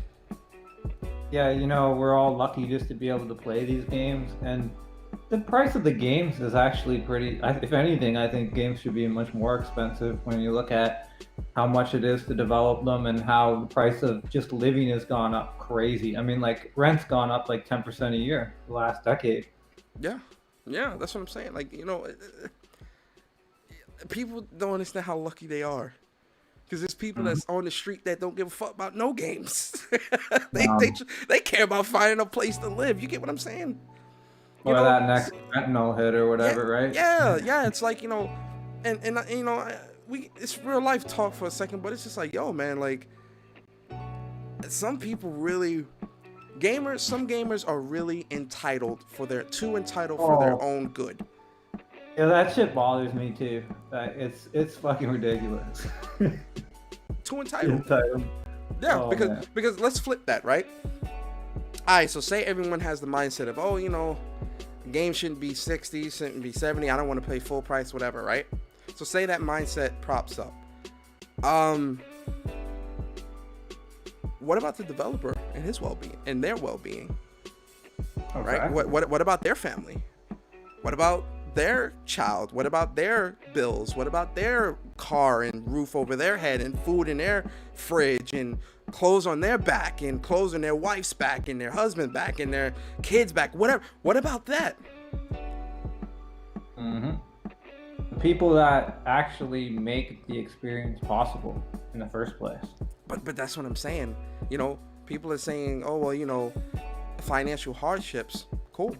Speaker 2: Yeah, we're all lucky just to be able to play these games, and the price of the games is actually pretty. If anything, I think games should be much more expensive when you look at how much it is to develop them and how the price of just living has gone up crazy. I mean, like, rent's gone up like 10% a year the last decade.
Speaker 1: Yeah, that's what I'm saying. Like, people don't understand how lucky they are. Because there's people that's on the street that don't give a fuck about no games. They care about finding a place to live. You get what I'm saying?
Speaker 2: Or that next fentanyl hit or whatever, right?
Speaker 1: Yeah. It's like, it's real life talk for a second, but it's just like, yo, man, like, some people really, some gamers are really entitled for their own good.
Speaker 2: Yeah, that shit bothers me too. It's fucking ridiculous.
Speaker 1: Too entitled. Yeah, because let's flip that, right? Alright, so say everyone has the mindset of, a game shouldn't be 60, shouldn't be 70, I don't want to pay full price, whatever, right? So say that mindset props up. What about the developer and his well-being and their well-being?
Speaker 2: Okay.
Speaker 1: Right? What about their family? What about their child? What about their bills? What about their car and roof over their head and food in their fridge and clothes on their back and clothes on their wife's back and their husband's back and their kids' back? Whatever. What about that?
Speaker 2: The people that actually make the experience possible in the first place.
Speaker 1: But that's what I'm saying. People are saying, oh well, financial hardships. Cool.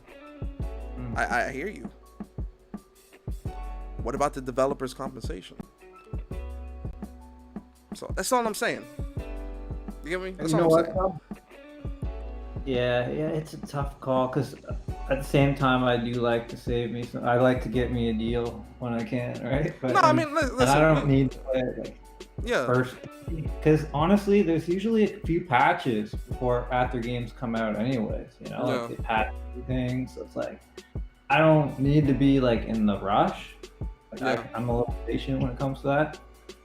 Speaker 1: I hear you. What about the developer's compensation? So that's all I'm saying. You get me? That's all I'm saying.
Speaker 2: Yeah, it's a tough call because at the same time, I do like to save me. I like to get me a deal when I can, right? But,
Speaker 1: no, I mean, listen.
Speaker 2: I don't need to play it first, because honestly, there's usually a few patches after games come out, anyways. Like they patch things. So it's like I don't need to be like in the rush. I'm a little patient when it comes to that.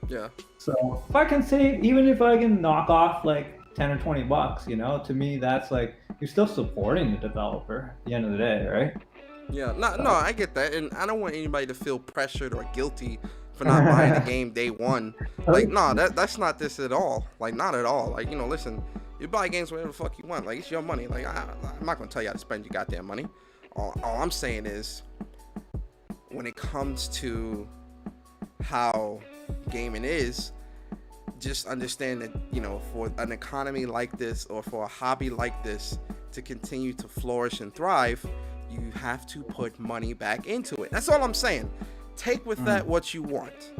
Speaker 1: Yeah.
Speaker 2: So if I can save, even if I can knock off like $10 or $20, to me that's like you're still supporting the developer at the end of the day, right?
Speaker 1: Yeah. No, I get that, and I don't want anybody to feel pressured or guilty for not buying the game day one. Like, no, that's not this at all. Like, not at all. Like, listen, you buy games whatever the fuck you want. Like, it's your money. Like, I'm not gonna tell you how to spend your goddamn money. All I'm saying is, when it comes to how gaming is, just understand that, you know, for an economy like this or for a hobby like this to continue to flourish and thrive, you have to put money back into it. That's all I'm saying. Take with that what you want.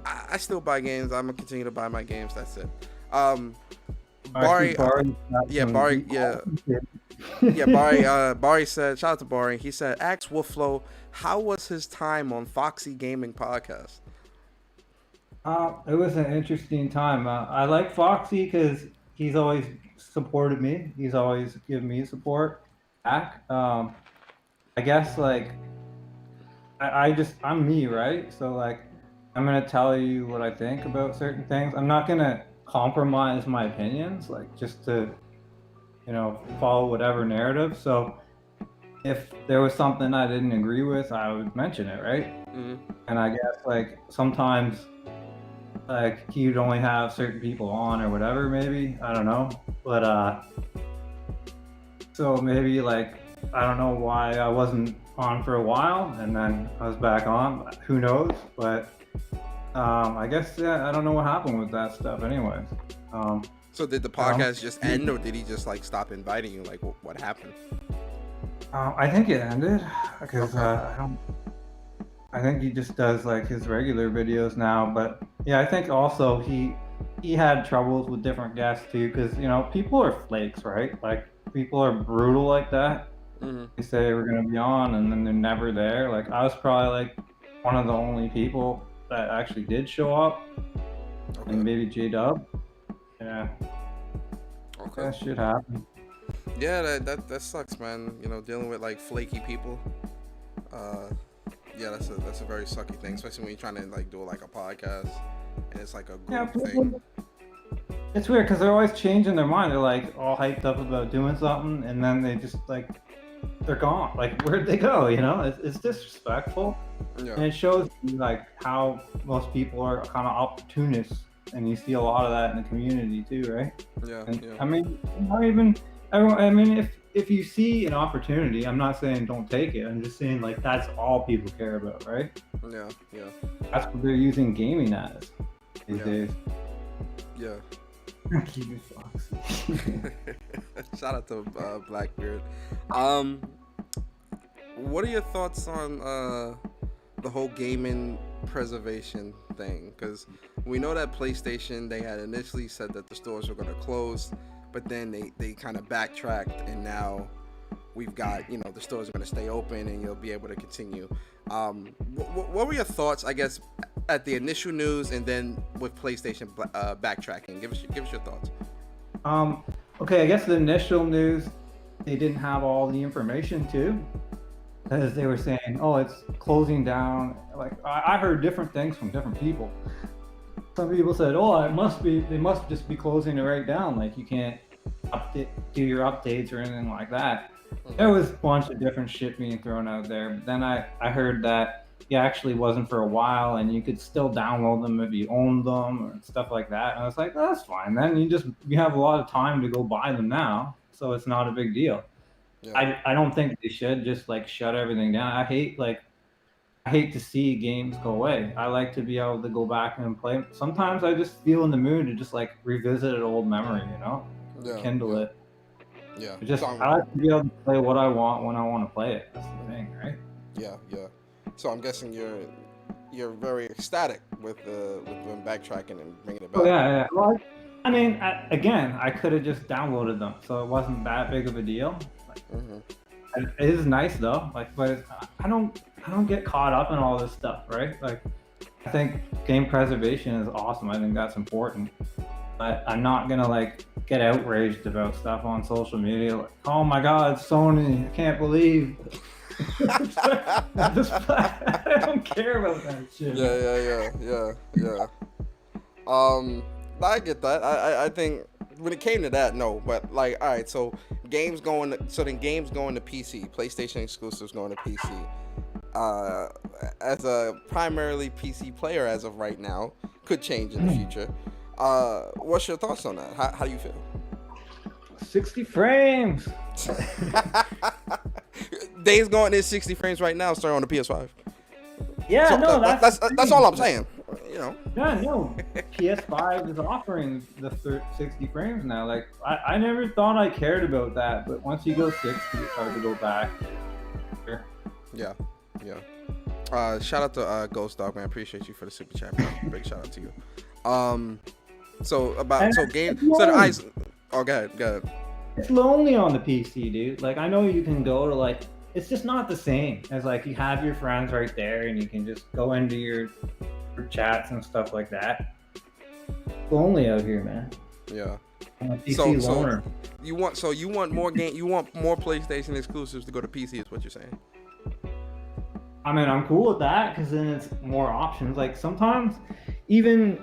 Speaker 1: I still buy games. I'm gonna continue to buy my games. That's it. Bari, Bari said, shout out to Bari. He said, ask WolffloW, how was his time on Foxy Gaming Podcast?
Speaker 2: It was an interesting time. I like Foxy because he's always supported me. He's always given me support back. I guess like I'm me, right? So like I'm gonna tell you what I think about certain things. I'm not gonna compromise my opinions, like just to, you know, follow whatever narrative. So if there was something I didn't agree with, I would mention it, right?
Speaker 1: Mm-hmm.
Speaker 2: And I guess like sometimes like you'd only have certain people on or whatever, maybe, I don't know, but so maybe like I don't know why I wasn't on for a while and then I was back on, who knows, but I guess I don't know what happened with that stuff anyways.
Speaker 1: So did the podcast just end, or did he just like stop inviting you? Like what happened?
Speaker 2: I think it ended because I think he just does like his regular videos now, but yeah, I think also he had troubles with different guests too, because you know people are flakes, right? Like people are brutal like that.
Speaker 1: Mm-hmm.
Speaker 2: They say we're gonna be on and then they're never there. Like I was probably like one of the only people that actually did show up, and maybe J-Dub. Yeah.
Speaker 1: Okay.
Speaker 2: That shit happened.
Speaker 1: Yeah, that sucks, man. You know, dealing with like flaky people. Yeah, that's a very sucky thing, especially when you're trying to like do like a podcast and it's like a group thing.
Speaker 2: It's weird because they're always changing their mind. They're like all hyped up about doing something, and then they just like they're gone. Like where'd they go? You know, it's disrespectful,
Speaker 1: Yeah.
Speaker 2: and it shows you like how most people are kind of opportunists, and you see a lot of that in the community too, right?
Speaker 1: Yeah.
Speaker 2: And,
Speaker 1: Yeah.
Speaker 2: I mean, not even everyone. I mean, if you see an opportunity, I'm not saying don't take it. I'm just saying like that's all people care about, right?
Speaker 1: Yeah. Yeah.
Speaker 2: That's what they're using gaming as these days.
Speaker 1: Yeah.
Speaker 2: Keep it Foxy.
Speaker 1: Shout out to Blackbeard. What are your thoughts on the whole gaming preservation thing? Because we know that PlayStation, they had initially said that the stores were going to close, but then they kind of backtracked, and now we've got, you know, the stores are going to stay open and you'll be able to continue. What were your thoughts, I guess, at the initial news and then with PlayStation backtracking? Give us your thoughts.
Speaker 2: Okay, I guess the initial news, they didn't have all the information too, because they were saying, oh, it's closing down. Like I heard different things from different people. Some people said, oh, they must just be closing it right down. Like you can't do your updates or anything like that. There was a bunch of different shit being thrown out there. But then I heard that it actually wasn't for a while, and you could still download them if you owned them or stuff like that. And I was like, oh, that's fine. Then you have a lot of time to go buy them now, so it's not a big deal. Yeah. I don't think they should just like shut everything down. I hate to see games go away. I like to be able to go back and play. Sometimes I just feel in the mood to just like revisit an old memory, you know, kindle it.
Speaker 1: Yeah.
Speaker 2: I like to be able to play what I want when I want to play it. That's the thing, right?
Speaker 1: Yeah. So I'm guessing you're very ecstatic with them backtracking and bringing it back.
Speaker 2: Oh, yeah. Well, I mean, I could have just downloaded them, so it wasn't that big of a deal. Like, it is nice though. Like, but I don't get caught up in all this stuff, right? Like, I think game preservation is awesome. I think that's important. But I'm not gonna like get outraged about stuff on social media. Like, oh my God, Sony! I can't believe. I don't care about that shit.
Speaker 1: Yeah. I get that. I think when it came to that, no. But like, all right, so games going to PC. PlayStation exclusives going to PC. As a primarily PC player as of right now, could change in the future. What's your thoughts on that? How do you feel?
Speaker 2: 60 frames.
Speaker 1: Days Gone is 60 frames right now, starting on the PS5.
Speaker 5: Yeah,
Speaker 1: So
Speaker 5: no,
Speaker 1: that's all I'm saying. You know.
Speaker 2: Yeah, no. PS5 is offering the 60 frames now. Like, I never thought I cared about that, but once you go 60, it's hard to go back. Sure.
Speaker 1: Yeah. Shout out to Ghost Dog, man. Appreciate you for the super chat, bro. Big shout out to you. Oh, go ahead.
Speaker 2: It's lonely on the PC, dude. Like, I know you can go to, like, it's just not the same as, like, you have your friends right there and you can just go into your chats and stuff like that. It's lonely out here, man.
Speaker 1: Yeah.
Speaker 2: I'm a PC loner.
Speaker 1: You want more PlayStation exclusives to go to PC is what you're saying.
Speaker 2: I mean, I'm cool with that because then it's more options. Like, sometimes even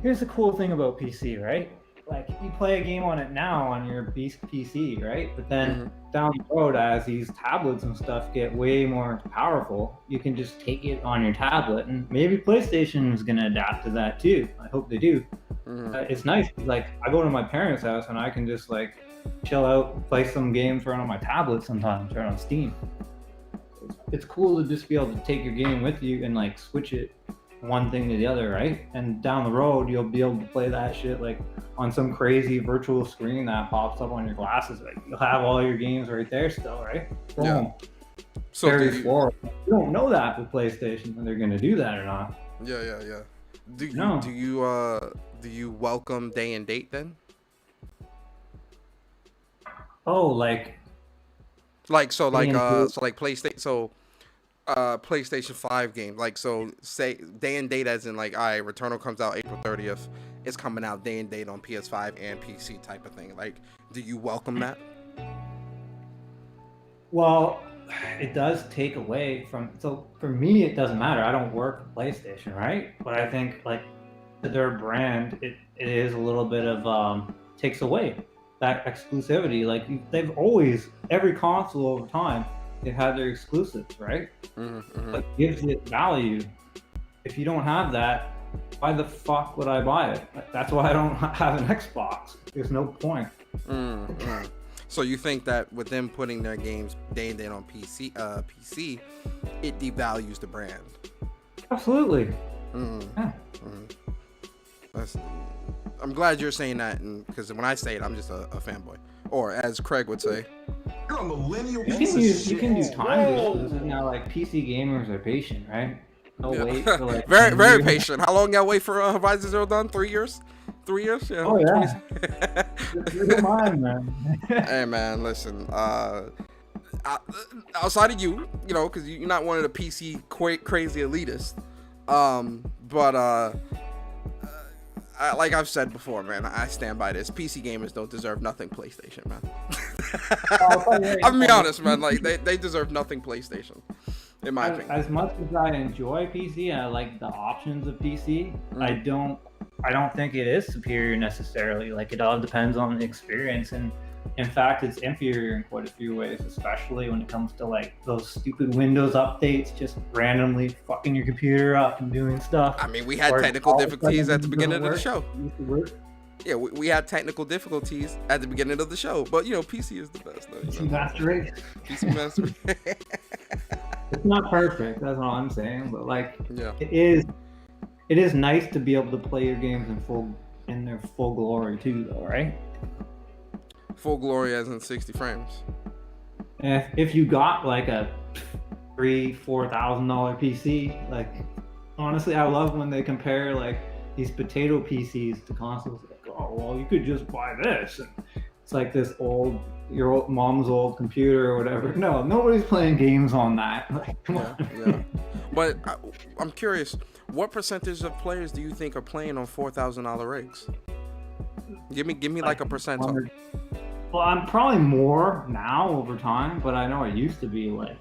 Speaker 2: here's the cool thing about PC, right? Like, you play a game on it now on your beast PC, right? But then down the road, as these tablets and stuff get way more powerful, you can just take it on your tablet, and maybe PlayStation is going to adapt to that too. I hope they do. It's nice. Like, I go to my parents' house and I can just, like, chill out, play some games right on my tablet sometimes, right on Steam. It's cool to just be able to take your game with you and, like, switch it one thing to the other, right? And down the road, you'll be able to play that shit, like, on some crazy virtual screen that pops up on your glasses. Like, you'll have all your games right there still, right? Boom.
Speaker 1: Yeah. So
Speaker 2: you don't know that with PlayStation, and they're going to do that or not.
Speaker 1: Yeah. Do you welcome day and date then?
Speaker 2: Oh, like
Speaker 1: PlayStation 5 game, like, so say day and date as in, like, all right, Returnal comes out April 30th, it's coming out day and date on PS5 and PC type of thing. Like, do you welcome that?
Speaker 2: Well, it does take away from, so for me it doesn't matter. I don't work for PlayStation, right? But I think, like, to their brand, it is a little bit of takes away that exclusivity. Like, they've always, every console over time, they've had their exclusives, right? But gives it value. If you don't have that, why the fuck would I buy it? That's why I don't have an Xbox. There's no point.
Speaker 1: So you think that with them putting their games day and date on PC, it devalues the brand?
Speaker 2: Absolutely.
Speaker 1: Yeah. I'm glad you're saying that, because when I say it, I'm just a fanboy, or as Craig would say,
Speaker 3: You're a millennial
Speaker 2: You
Speaker 3: piece
Speaker 2: can
Speaker 3: of
Speaker 2: use
Speaker 3: shit.
Speaker 2: time exclusives now. Like, PC gamers are patient, right? They'll wait for, like,
Speaker 1: very, very patient. How long y'all wait for Horizon Zero Dawn? 3 years? 3 years? Yeah.
Speaker 2: Oh yeah. You're mine, man.
Speaker 1: Hey man, listen. Outside of you know, because you're not one of the PC crazy elitists. Like I've said before, man, I stand by this. PC gamers don't deserve nothing PlayStation, man. I'm be honest, man. Like, they deserve nothing PlayStation, in my opinion.
Speaker 2: As much as I enjoy PC, I like the options of PC. I don't think it is superior necessarily. Like, it all depends on the experience, and in fact, it's inferior in quite a few ways, especially when it comes to, like, those stupid Windows updates just randomly fucking your computer up and doing stuff.
Speaker 1: I mean, we had technical difficulties at the beginning of the show. Yeah, we had technical difficulties at the beginning of the show, but, you know, PC is the best. Though,
Speaker 2: PC Master Race.
Speaker 1: PC Master Race.
Speaker 2: It's not perfect, that's all I'm saying, but, like,
Speaker 1: yeah.
Speaker 2: It is nice to be able to play your games in their full glory too, though, right?
Speaker 1: Full glory as in 60 frames.
Speaker 2: And if you got, like, a $3,000-$4,000 PC, like, honestly, I love when they compare, like, these potato PCs to consoles. Like, oh, well, you could just buy this. And it's like this your old mom's old computer or whatever. No, nobody's playing games on that. Like, come on.
Speaker 1: Yeah. But I'm curious, what percentage of players do you think are playing on $4,000 rigs? Give me like a percentile.
Speaker 2: Well, I'm probably more now over time, but I know it used to be like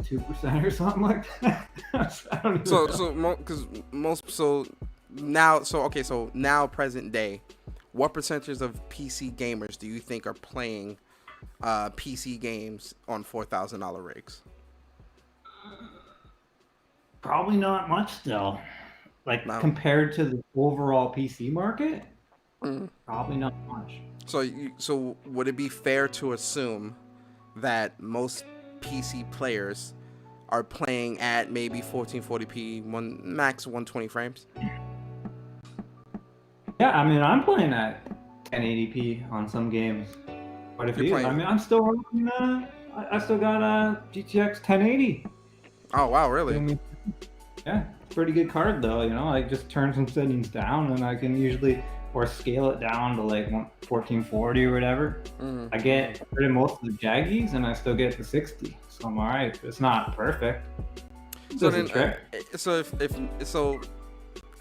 Speaker 2: 2% or something like that. I don't know. So now present day, what percentage of PC gamers do you think are playing PC games on $4,000 rigs? Probably not much still. Like, compared to the overall PC market, probably not much.
Speaker 1: So would it be fair to assume that most PC players are playing at maybe 1440p, max 120 frames?
Speaker 2: Yeah, I mean, I'm playing at 1080p on some games. But if
Speaker 1: You're
Speaker 2: you,
Speaker 1: playing-
Speaker 2: I mean, I'm still running. I still got a GTX 1080.
Speaker 1: Oh wow, really?
Speaker 2: I mean, yeah, it's a pretty good card though. You know, I just turn some settings down, and I can usually or scale it down to like 1440 or whatever. I get rid of most of the jaggies, and I still get the 60. So I'm all right. It's not perfect. It's
Speaker 1: So
Speaker 2: just a trick.
Speaker 1: so if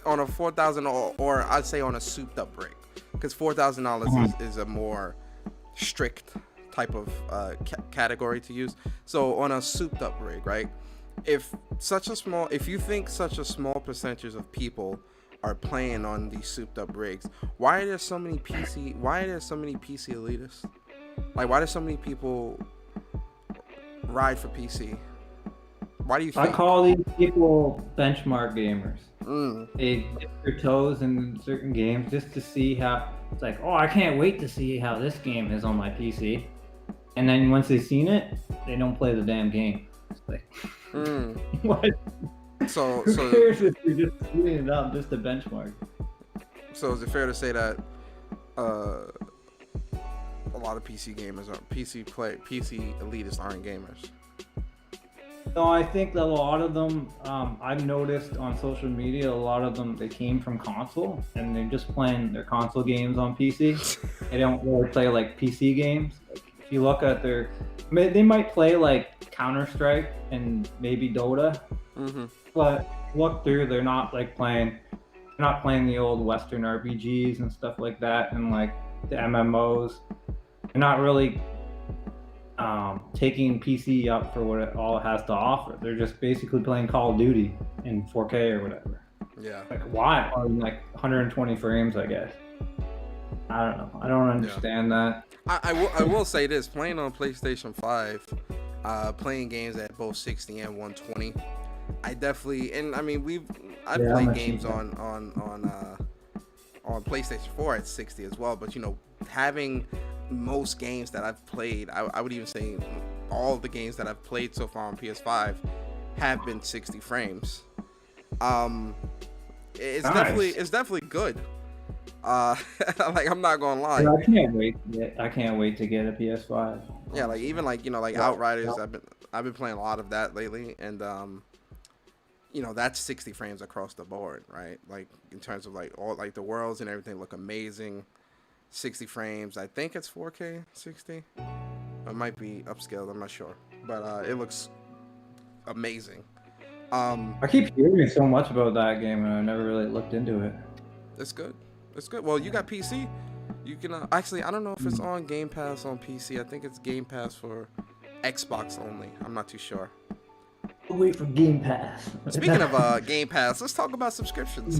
Speaker 1: on a 4,000 or I'd say on a souped up rig, because $4,000 is a more strict type of category to use. So on a souped up rig, right? If you think such a small percentage of people are playing on these souped up rigs, why are there so many PC elitists? Like, why do so many people ride for PC? Why do you think?
Speaker 2: I call these people benchmark gamers. They dip their toes in certain games just to see how. It's like, oh, I can't wait to see how this game is on my PC. And then once they've seen it, they don't play the damn game. It's like, what?
Speaker 1: So
Speaker 2: Who cares if you're just shooting it up just to benchmark?
Speaker 1: So is it fair to say that a lot of PC elitists aren't gamers?
Speaker 2: No, I think that a lot of them, I've noticed on social media, a lot of them, they came from console and they're just playing their console games on PC. They don't really play like PC games. Like, if you look at they might play like Counter-Strike and maybe Dota, but look through, they're not playing the old Western RPGs and stuff like that, and like the MMOs. They're not really taking PC up for what all it has to offer. They're just basically playing Call of Duty in 4K or whatever.
Speaker 1: Yeah.
Speaker 2: Like, why? Or like 120 frames, I guess. I don't know. I don't understand that.
Speaker 1: I will say this: playing on PlayStation 5, playing games at both 60 and 120. I definitely, and I mean, I've played games on PlayStation 4 at 60 as well. But you know, having most games that I've played, I would even say all of the games that I've played so far on PS5 have been 60 frames. It's
Speaker 2: nice.
Speaker 1: definitely good. Like, I'm not gonna lie.
Speaker 2: Yeah, I can't wait to get a PS5.
Speaker 1: Yeah, like even like, you know, like Outriders, I've been playing a lot of that lately, and you know, that's 60 frames across the board, right? Like in terms of like all like the worlds and everything look amazing. 60 frames. I think it's 4K 60. It might be upscaled, I'm not sure, but it looks amazing.
Speaker 2: I keep hearing so much about that game, and I never really looked into it.
Speaker 1: It's good. It's good. Well, you got PC. You can actually, I don't know if it's on Game Pass on PC. I think it's Game Pass for Xbox only. I'm not too sure.
Speaker 5: Wait for Game Pass.
Speaker 1: Speaking of Game Pass, let's talk about subscriptions.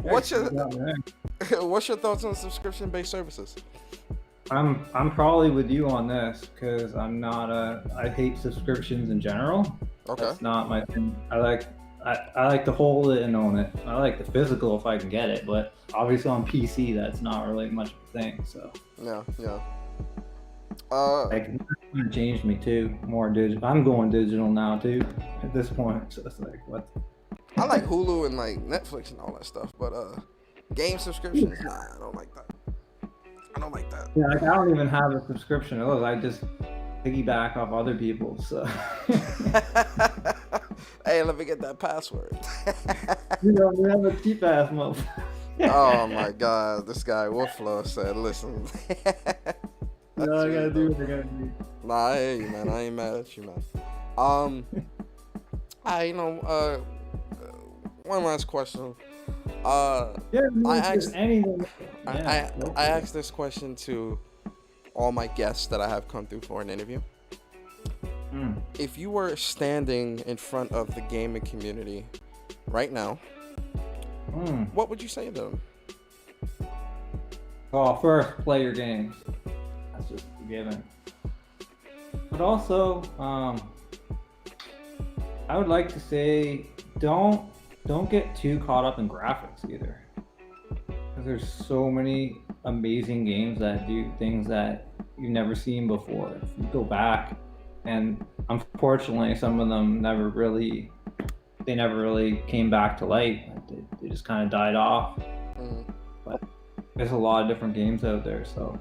Speaker 1: What's your thoughts on subscription-based services?
Speaker 2: I'm probably with you on this because I hate subscriptions in general.
Speaker 1: Okay.
Speaker 2: That's not my thing. I like to hold it and own it. I like the physical if I can get it, but obviously on PC that's not really much of a thing. So
Speaker 1: yeah.
Speaker 2: Like, it changed me too. More digital. I'm going digital now too. At this point, so it's like what?
Speaker 1: I like Hulu and like Netflix and all that stuff, but game subscriptions, nah, I don't like that.
Speaker 2: Yeah, like, I don't even have a subscription to those. I just piggyback off other people's. So.
Speaker 1: Hey, let me get that password.
Speaker 2: You know, we have a cheap ass month.
Speaker 1: Oh my God, this guy WolffloW said, "Listen."
Speaker 2: No, I gotta do what I gotta do.
Speaker 1: Nah, I hear you, man. I ain't mad at you, man. One last question. I asked this question to all my guests that I have come through for an interview. If you were standing in front of the gaming community right now, what would you say to them?
Speaker 2: Oh, first, play your games. That's just a given. But also, I would like to say, don't get too caught up in graphics either. Because there's so many amazing games that do things that you've never seen before. If you go back and unfortunately, some of them never really came back to light. Like, they just kind of died off. But there's a lot of different games out there, so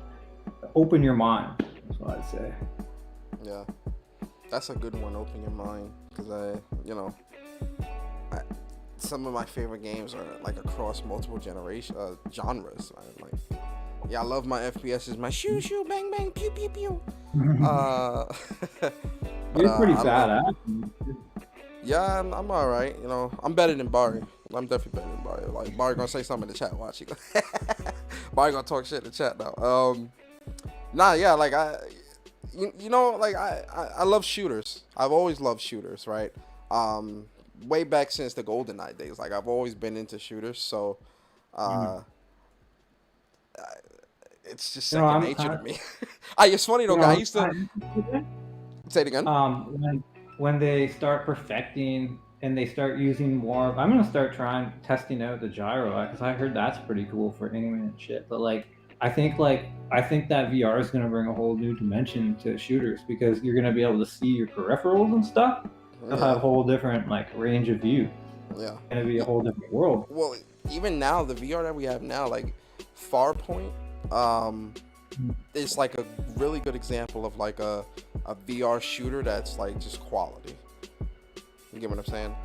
Speaker 2: open your mind. That's what I'd say.
Speaker 1: Yeah, that's a good one. Open your mind, because some of my favorite games are like across multiple genres. Like, yeah, I love my FPSs, my shoo shoo bang bang pew pew pew.
Speaker 2: You're pretty badass.
Speaker 1: Yeah, I'm all right. You know, I'm better than Barry. I'm definitely better than Barry. Like, Barry gonna say something in the chat. Watch it. Barry gonna talk shit in the chat now. Yeah, like I love shooters. I've always loved shooters, right? Way back since the GoldenEye days. Like, I've always been into shooters, so it's just second nature to me. It's funny though, guys. I used to say it again.
Speaker 2: When they start perfecting and they start using more, I'm gonna start testing out the gyro, because I heard that's pretty cool for aiming and shit. But like, I think that VR is gonna bring a whole new dimension to shooters, because you're gonna be able to see your peripherals and stuff. It'll have a whole different like range of view. Yeah, it's gonna be a whole different world.
Speaker 1: Well, even now, the VR that we have now, like Farpoint, it's like a really good example of like a VR shooter that's like just quality. You get what I'm saying?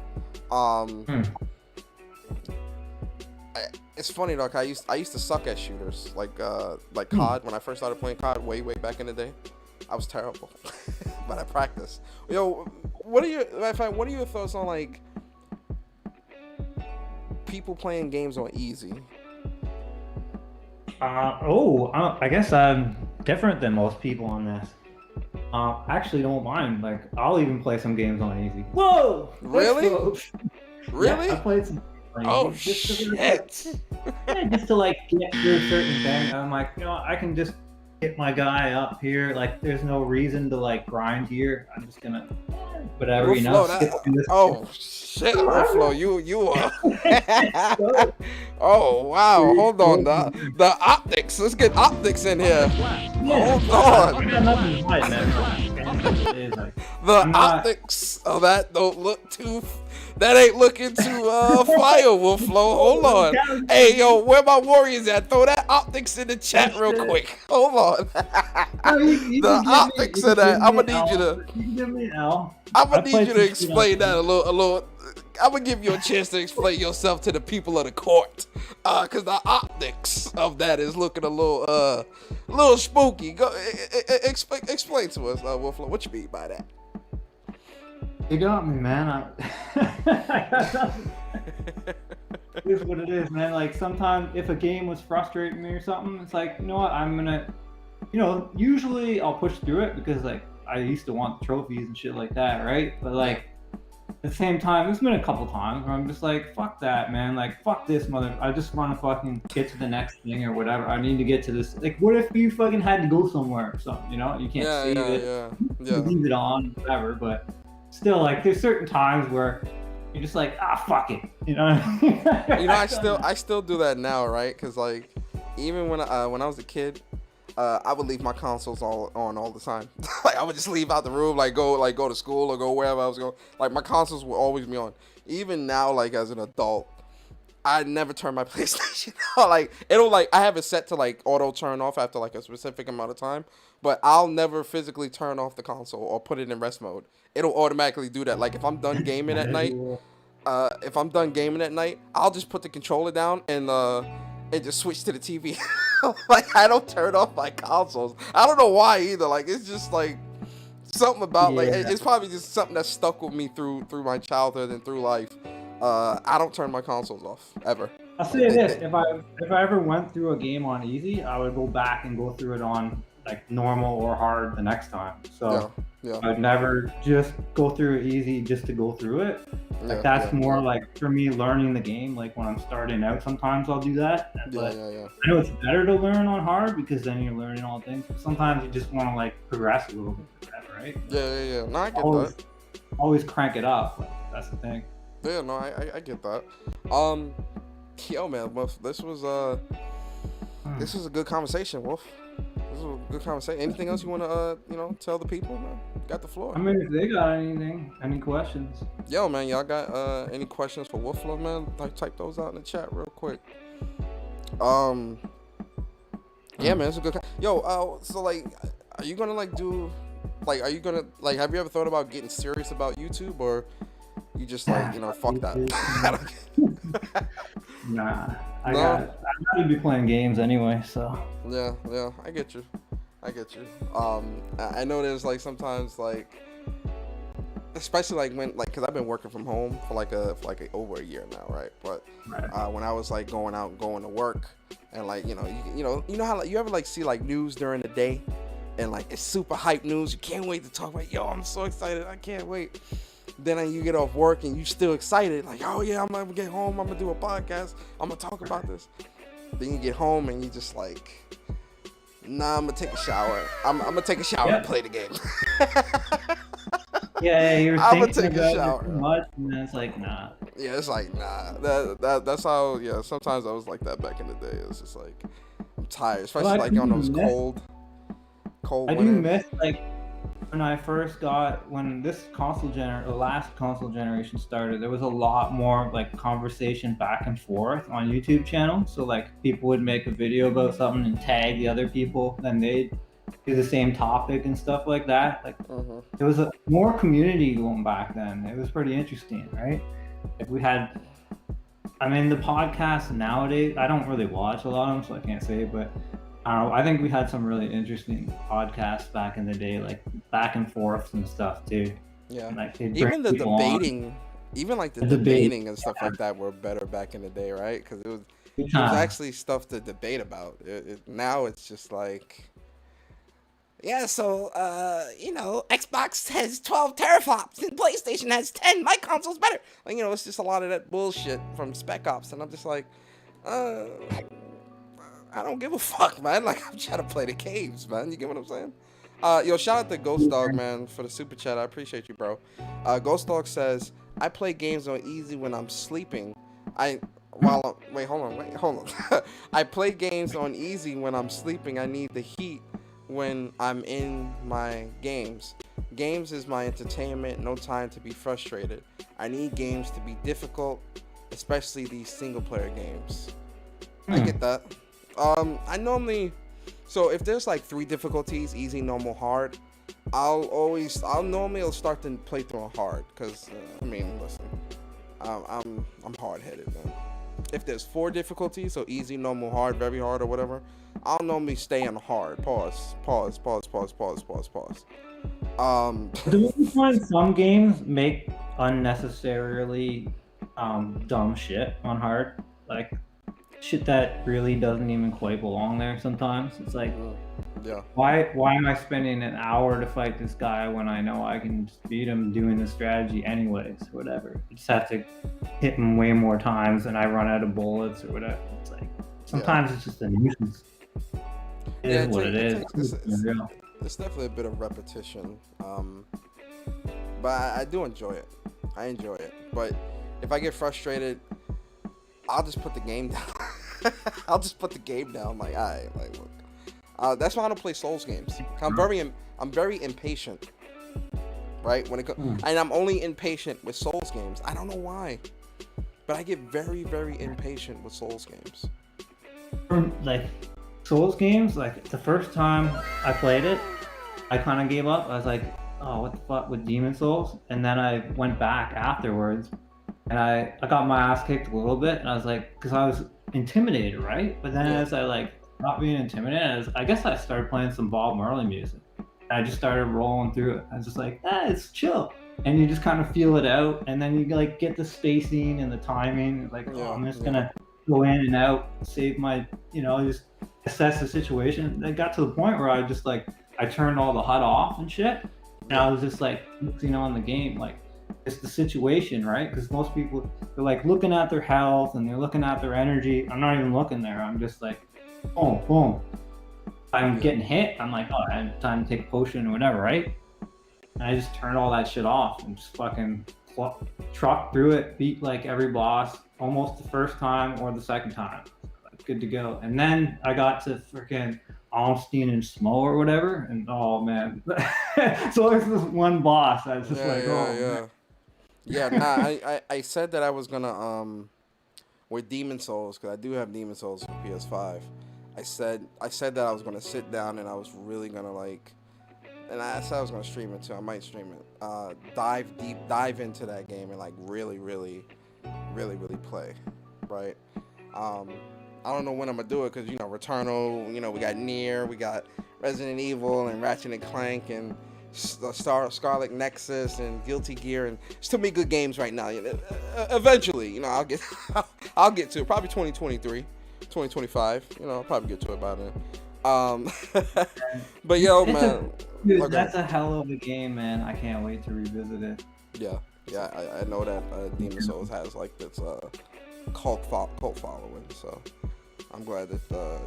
Speaker 1: It's funny though, I used to suck at shooters, like COD. When I first started playing COD way back in the day, I was terrible, but I practiced. Yo, what are your thoughts on like people playing games on easy?
Speaker 5: I guess I'm different than most people on this. I actually don't mind. Like, I'll even play some games on easy. Whoa!
Speaker 1: Really? Really?
Speaker 5: Yeah, I played some.
Speaker 1: Oh shit!
Speaker 5: Just to like get through certain things. I'm like, I can just get my guy up here. Like, there's no reason to like grind here. I'm just gonna whatever,
Speaker 1: Oh shit, WolffloW, you are. Oh wow, hold on, the optics. Let's get optics in here. Hold on. The optics of that don't look too. That ain't looking too fire, WolffloW. Hold on. Hey, yo, where my warriors at? Throw that optics in the chat real quick. Hold on. The optics of that. I'm gonna need you to. I'm gonna need you to explain that a little. I'm gonna give you a chance to explain yourself to the people of the court, cause the optics of that is looking a little spooky. Go explain to us, WolffloW, what you mean by that?
Speaker 2: You got me, man. Here's what it is, man. Like, sometimes if a game was frustrating me or something, it's like, you know what, I'm gonna, usually I'll push through it because like I used to want trophies and shit like that, right? But like at the same time, there's been a couple times where I'm just like, fuck that, man. Like, fuck this I just want to fucking get to the next thing or whatever. I need to get to this. Like, what if you fucking had to go somewhere or something? You can't save it. You leave it on, whatever. But still, like, there's certain times where you're just like, fuck it.
Speaker 1: I still do that now, right? Because like, even when I was a kid, I would leave my consoles on all the time. Like, I would just leave out the room, go to school or go wherever I was going. Like, my consoles will always be on. Even now, like, as an adult, I never turn my PlayStation on. Like, I have it set to like auto turn off after like a specific amount of time, but I'll never physically turn off the console or put it in rest mode. It'll automatically do that. Like, if I'm done gaming at night, I'll just put the controller down and just switch to the TV. Like, I don't turn off my consoles. I don't know why either. Like, it's just like something about like it's probably just something that stuck with me through my childhood and through life. I don't turn my consoles off ever.
Speaker 2: I'll say this: if I ever went through a game on easy, I would go back and go through it on like normal or hard the next time. So I'd never just go through it easy just to go through it. Like, that's more like for me learning the game. Like, when I'm starting out, sometimes I'll do that. But I know it's better to learn on hard because then you're learning all things. But sometimes you just want to like progress a little bit, right?
Speaker 1: Yeah. No, I get that.
Speaker 2: Always crank it up. Like, that's the thing.
Speaker 1: Yeah, no, I get that. Yo, man, Wolf, this was a good conversation, Wolf. This was a good conversation. Anything else you want to, tell the people, man? Got the floor.
Speaker 2: I mean, if they got any questions.
Speaker 1: Yo, man, y'all got any questions for WolffloW, man? Type those out in the chat real quick. Yeah, man, it's a good. Yo, so like, are you gonna like do, like, are you gonna like, have you ever thought about getting serious about YouTube, or you just like, fuck that?
Speaker 5: Nah,
Speaker 1: No?
Speaker 5: I'd rather be playing games anyway. So
Speaker 1: Yeah, I get you. I know there's like sometimes like, especially like when like, cause I've been working from home for like over a year now, right? But when I was like going to work, and like you know how like, you ever like see like news during the day, and like it's super hype news, you can't wait to talk about. Yo, I'm so excited, I can't wait. Then you get off work and you still excited, like, oh yeah, I'm gonna get home, I'm gonna do a podcast, I'm gonna talk about this. Then you get home and you just like, nah, I'm gonna take a shower. I'm gonna take a shower and play the game.
Speaker 5: yeah, you're
Speaker 1: I'ma
Speaker 5: thinking
Speaker 1: take a
Speaker 5: about
Speaker 1: shower.
Speaker 5: it too much, and then it's like, nah.
Speaker 1: Yeah, it's like, nah. That's how. Yeah, sometimes I was like that back in the day. It's just like, I'm tired, especially
Speaker 5: Well,
Speaker 1: like on those cold
Speaker 5: I do
Speaker 1: winters.
Speaker 5: miss like when I first when this the last console generation started, there was a lot more like conversation back and forth on YouTube channels. So like people would make a video about something and tag the other people, then they'd do the same topic and stuff like that. Like there was a more community going back then. It was pretty interesting, right? If we had, I mean, the podcasts nowadays, I don't really watch a lot of them, so I can't say, but I don't know. I think we had some really interesting podcasts back in the day, like back and forth and stuff too.
Speaker 1: Yeah,
Speaker 5: And, like, they'd
Speaker 1: even
Speaker 5: bring
Speaker 1: the
Speaker 5: people on.
Speaker 1: debating, even like the
Speaker 5: The debate,
Speaker 1: debating and stuff like that were better back in the day, right? Because it was
Speaker 5: Yeah.
Speaker 1: actually stuff to debate about. Now it's just like, yeah, so Xbox has 12 teraflops and PlayStation has 10. My console's better. Like, it's just a lot of that bullshit from Spec Ops, and I'm just like, I don't give a fuck, man. Like, I'm trying to play the games, man. You get what I'm saying? Yo, shout out to Ghost Dog, man, for the super chat. I appreciate you, bro. Ghost Dog says, I play games on easy when I'm sleeping. Wait, hold on. I play games on easy when I'm sleeping. I need the heat when I'm in my games. Games is my entertainment, no time to be frustrated. I need games to be difficult, especially these single player games. I get that. So if there's like 3 difficulties, easy, normal, hard, I'll normally start to play through on hard, because listen, I'm hard-headed, man. If there's 4 difficulties, so easy, normal, hard, very hard, or whatever, I'll normally stay on hard. Pause.
Speaker 5: Do you find some games make unnecessarily dumb shit on hard? Like shit that really doesn't even quite belong there sometimes. It's like,
Speaker 1: yeah.
Speaker 5: Why am I spending an hour to fight this guy when I know I can just beat him doing the strategy anyways, or whatever. I just have to hit him way more times and I run out of bullets or whatever. It's like, sometimes it's just a nuisance. It is what it is.
Speaker 1: It's definitely a bit of repetition, but I do enjoy it. I enjoy it. But if I get frustrated, I'll just put the game down. I'll just put the game down. Like, all right, like, look. That's why I don't play Souls games. I'm very impatient, right? And I'm only impatient with Souls games. I don't know why, but I get very, very impatient with Souls games.
Speaker 5: Like Souls games, like the first time I played it, I kind of gave up. I was like, oh, what the fuck with Demon Souls? And then I went back afterwards, and I got my ass kicked a little bit, and I was like, because I was intimidated, right? But then as I like not being intimidated, I guess I started playing some Bob Marley music. And I just started rolling through it. I was just like, it's chill. And you just kind of feel it out, and then you like get the spacing and the timing. Like, I'm just gonna go in and out, save my, just assess the situation. It got to the point where I just like, I turned all the HUD off and shit, and I was just like focusing on the game, like it's the situation, right? Because most people, they're like looking at their health and they're looking at their energy. I'm not even looking there. I'm just like, boom, boom. I'm getting hit. I'm like, I have time to take a potion or whatever, right? And I just turned all that shit off and just fucking trucked through it, beat like every boss almost the first time or the second time. Good to go. And then I got to freaking
Speaker 2: Alstein and Smo or whatever, and oh man, so there's this one boss that's just like, oh man.
Speaker 1: Yeah, nah, I said that I was gonna with Demon Souls, because I do have Demon Souls for PS5. I said that I was gonna sit down and I was really gonna like, and I said I was gonna stream it too. I might stream it. Dive into that game and like really play, right? I don't know when I'm gonna do it because Returnal, we got Nier, we got Resident Evil and Ratchet and Clank and Scarlet Nexus and Guilty Gear, and there's too many good games right now. Eventually, I'll get to it. Probably 2023, 2025. I'll probably get to it by then. But yo, man,
Speaker 2: Dude, that's a hell of a game, man. I can't wait to revisit it.
Speaker 1: Yeah, I know that Demon Souls has like this cult following, so I'm glad that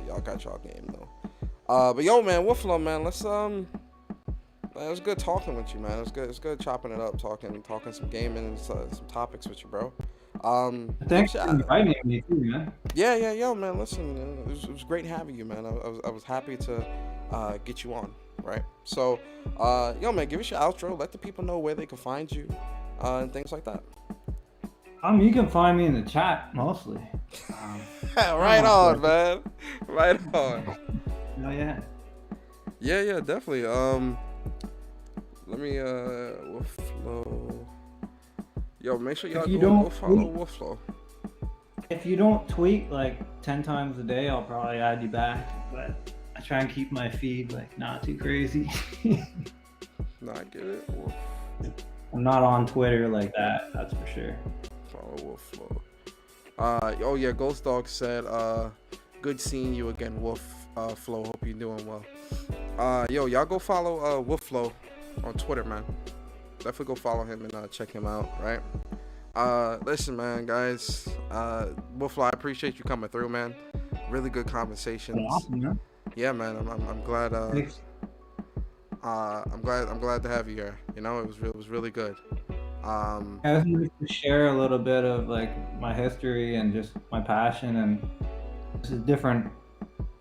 Speaker 1: y'all got y'all game though. But yo, man, WolffloW, man, let's it was good talking with you, man. It's good chopping it up, talking some gaming and some topics with you, bro.
Speaker 2: Thanks for inviting me too, man.
Speaker 1: Yeah, yo, man. Listen, it was great having you, man. I was happy to get you on, right? So, yo, man, give us your outro. Let the people know where they can find you, and things like that.
Speaker 2: You can find me in the chat mostly.
Speaker 1: Right on, man. Right on.
Speaker 2: Oh yeah.
Speaker 1: Yeah, definitely. Let me WolffloW. Yo, make sure y'all go follow WolffloW.
Speaker 2: If you don't tweet like 10 times a day, I'll probably add you back. But I try and keep my feed like not too crazy.
Speaker 1: Nah, I get it.
Speaker 2: I'm not on Twitter like that. That's for sure.
Speaker 1: Follow WolffloW. Oh yeah, Ghost Dog said, good seeing you again, WolffloW. Hope you're doing well. Yo, y'all go follow WolffloW on Twitter, man. Definitely go follow him and check him out, right? Listen, man, guys. WolffloW, I appreciate you coming through, man. Really good conversations.
Speaker 2: Awesome, man.
Speaker 1: Yeah, man. I'm glad. I'm glad to have you here. It was really good.
Speaker 2: I was nice to share a little bit of like my history and just my passion and just a different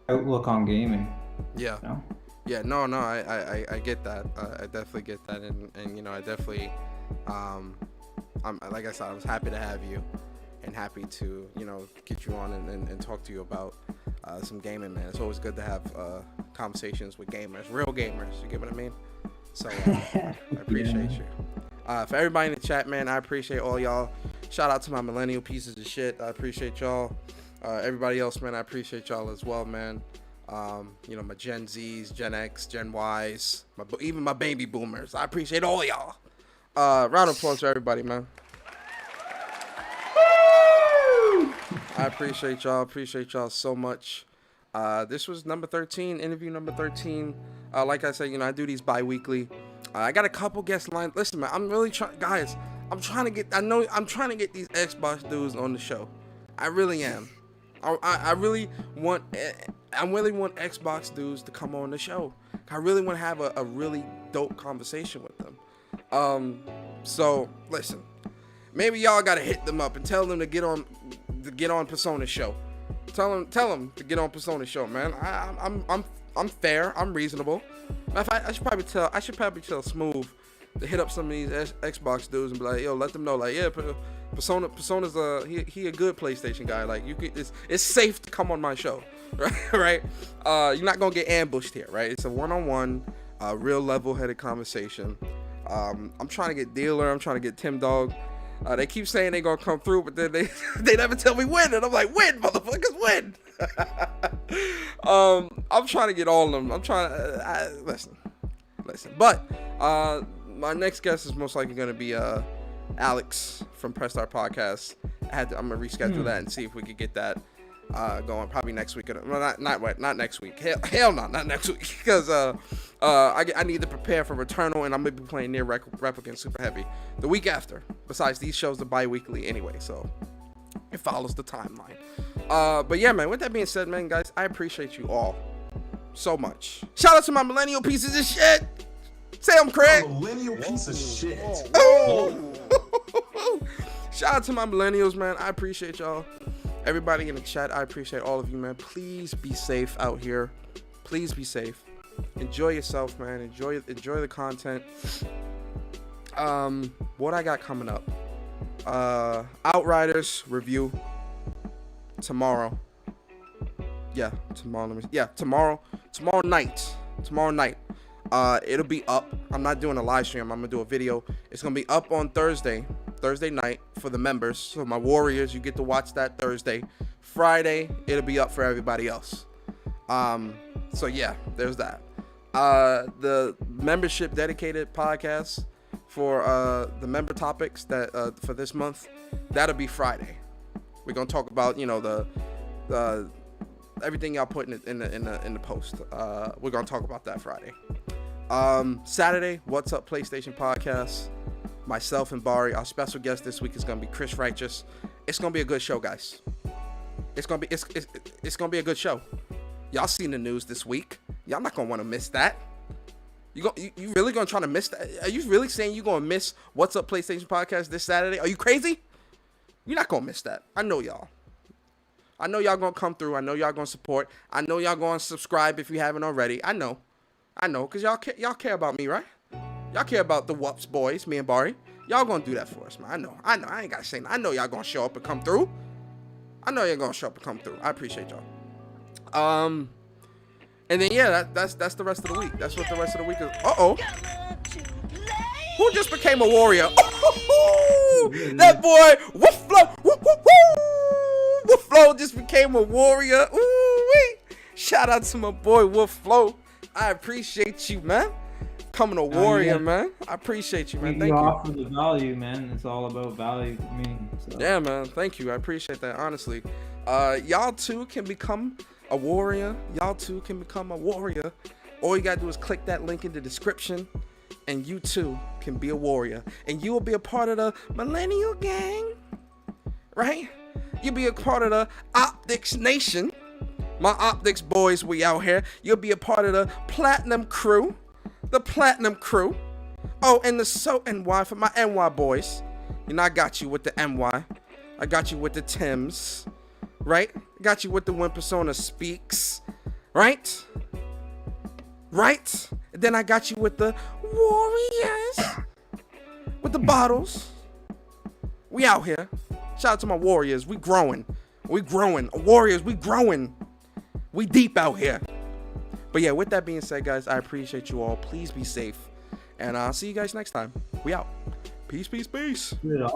Speaker 2: outlook on gaming.
Speaker 1: Yeah. Yeah, no, I get that. I definitely get that, and I definitely, I'm like I said, I was happy to have you, and happy to get you on and talk to you about some gaming, man. It's always good to have conversations with gamers, real gamers. You get what I mean? So I appreciate you. For everybody in the chat, man, I appreciate all y'all. Shout out to my millennial pieces of shit. I appreciate y'all. Everybody else, man, I appreciate y'all as well, man. My Gen Zs, Gen X, Gen Ys, even my baby boomers. I appreciate all y'all. Round of applause for everybody, man. I appreciate y'all so much. This was number 13, interview number 13. Like I said, I do these bi-weekly. I got a couple guest lines. Listen, man, I'm really trying, guys. I'm trying to get these Xbox dudes on the show. I really am. I really want Xbox dudes to come on the show. I really want to have a really dope conversation with them. So listen, maybe y'all gotta hit them up and tell them to get on Persona show. Tell them to get on Persona show, man. I'm fair. I'm reasonable. Matter of fact, I should probably tell Smooth to hit up some of these Xbox dudes and be like, yo, let them know, like, yeah, Persona's he a good PlayStation guy. Like, it's safe to come on my show, right? You're not gonna get ambushed here, right? It's a one-on-one, real level-headed conversation. I'm trying to get Dealer. I'm trying to get Tim Dog. They keep saying they gonna come through, but then they never tell me when, and I'm like, when, motherfuckers, when? I'm trying to get all of them. I'm trying to listen. But my next guest is most likely gonna be Alex from Press Start Podcast. I'm gonna reschedule that and see if we could get that going probably next week. Well, not next week. Hell no, not next week, because I need to prepare for Returnal, and I'm gonna be playing Nier Replicant Super Heavy the week after. Besides, these shows are bi-weekly anyway, so it follows the timeline. But yeah, man, with that being said, man, guys, I appreciate you all so much. Shout out to my millennial pieces of shit. Say I'm Craig.
Speaker 3: Millennial piece of shit.
Speaker 1: Oh. Shout out to my millennials, man. I appreciate y'all. Everybody in the chat, I appreciate all of you, man. Please be safe out here. Please be safe. Enjoy yourself, man. Enjoy the content. What I got coming up? Outriders review tomorrow. Yeah, tomorrow. Tomorrow night. It'll be up. I'm not doing a live stream. I'm gonna do a video. It's gonna be up on Thursday night for the members. So my warriors, you get to watch that Thursday. Friday, it'll be up for everybody else. So yeah, there's that. The membership dedicated podcast for the member topics that for this month, that'll be Friday. We're gonna talk about the everything y'all put in the post. We're gonna talk about that Friday. Saturday, What's Up PlayStation podcast. Myself and Bari. Our special guest this week is gonna be Chris Righteous. It's gonna be a good show, guys. It's gonna be a good show. Y'all seen the news this week. Y'all not gonna want to miss that. You really gonna try to miss that? Are you really saying you gonna miss What's Up PlayStation podcast this Saturday? Are you crazy? You're not gonna miss that. I know y'all. I know y'all gonna come through. I know y'all gonna support. I know y'all gonna subscribe if you haven't already. I know, cause y'all care about me, right? Y'all care about the Whoops boys, me and Bari. Y'all gonna do that for us, man. I know. I ain't gotta say nothing. I know y'all gonna show up and come through. I appreciate y'all. And then yeah, that's the rest of the week. That's what the rest of the week is. Who just became a warrior? That boy, WolffloW, WolffloW just became a warrior. Ooh-wee. Shout out to my boy WolffloW. I appreciate you, man. Coming a warrior, man. I appreciate you, man. Thank you.
Speaker 2: You offer the value, man. It's all about value for me. So.
Speaker 1: Yeah, man. Thank you. I appreciate that, honestly. Y'all too can become a warrior. All you gotta do is click that link in the description, and you too can be a warrior. And you will be a part of the Millennial Gang, right? You'll be a part of the Optics Nation. My Optics boys, we out here. You'll be a part of the Platinum Crew. The Platinum Crew. Oh, and the So NY for my NY boys. You know, I got you with the NY. I got you with the Tims. Right? I got you with the When Persona Speaks. Right? And then I got you with the Warriors. With the bottles. We out here. Shout out to my Warriors. We growing. Warriors, we growing. We deep out here. But yeah, with that being said, guys, I appreciate you all. Please be safe. And I'll see you guys next time. We out. Peace.
Speaker 2: Yeah.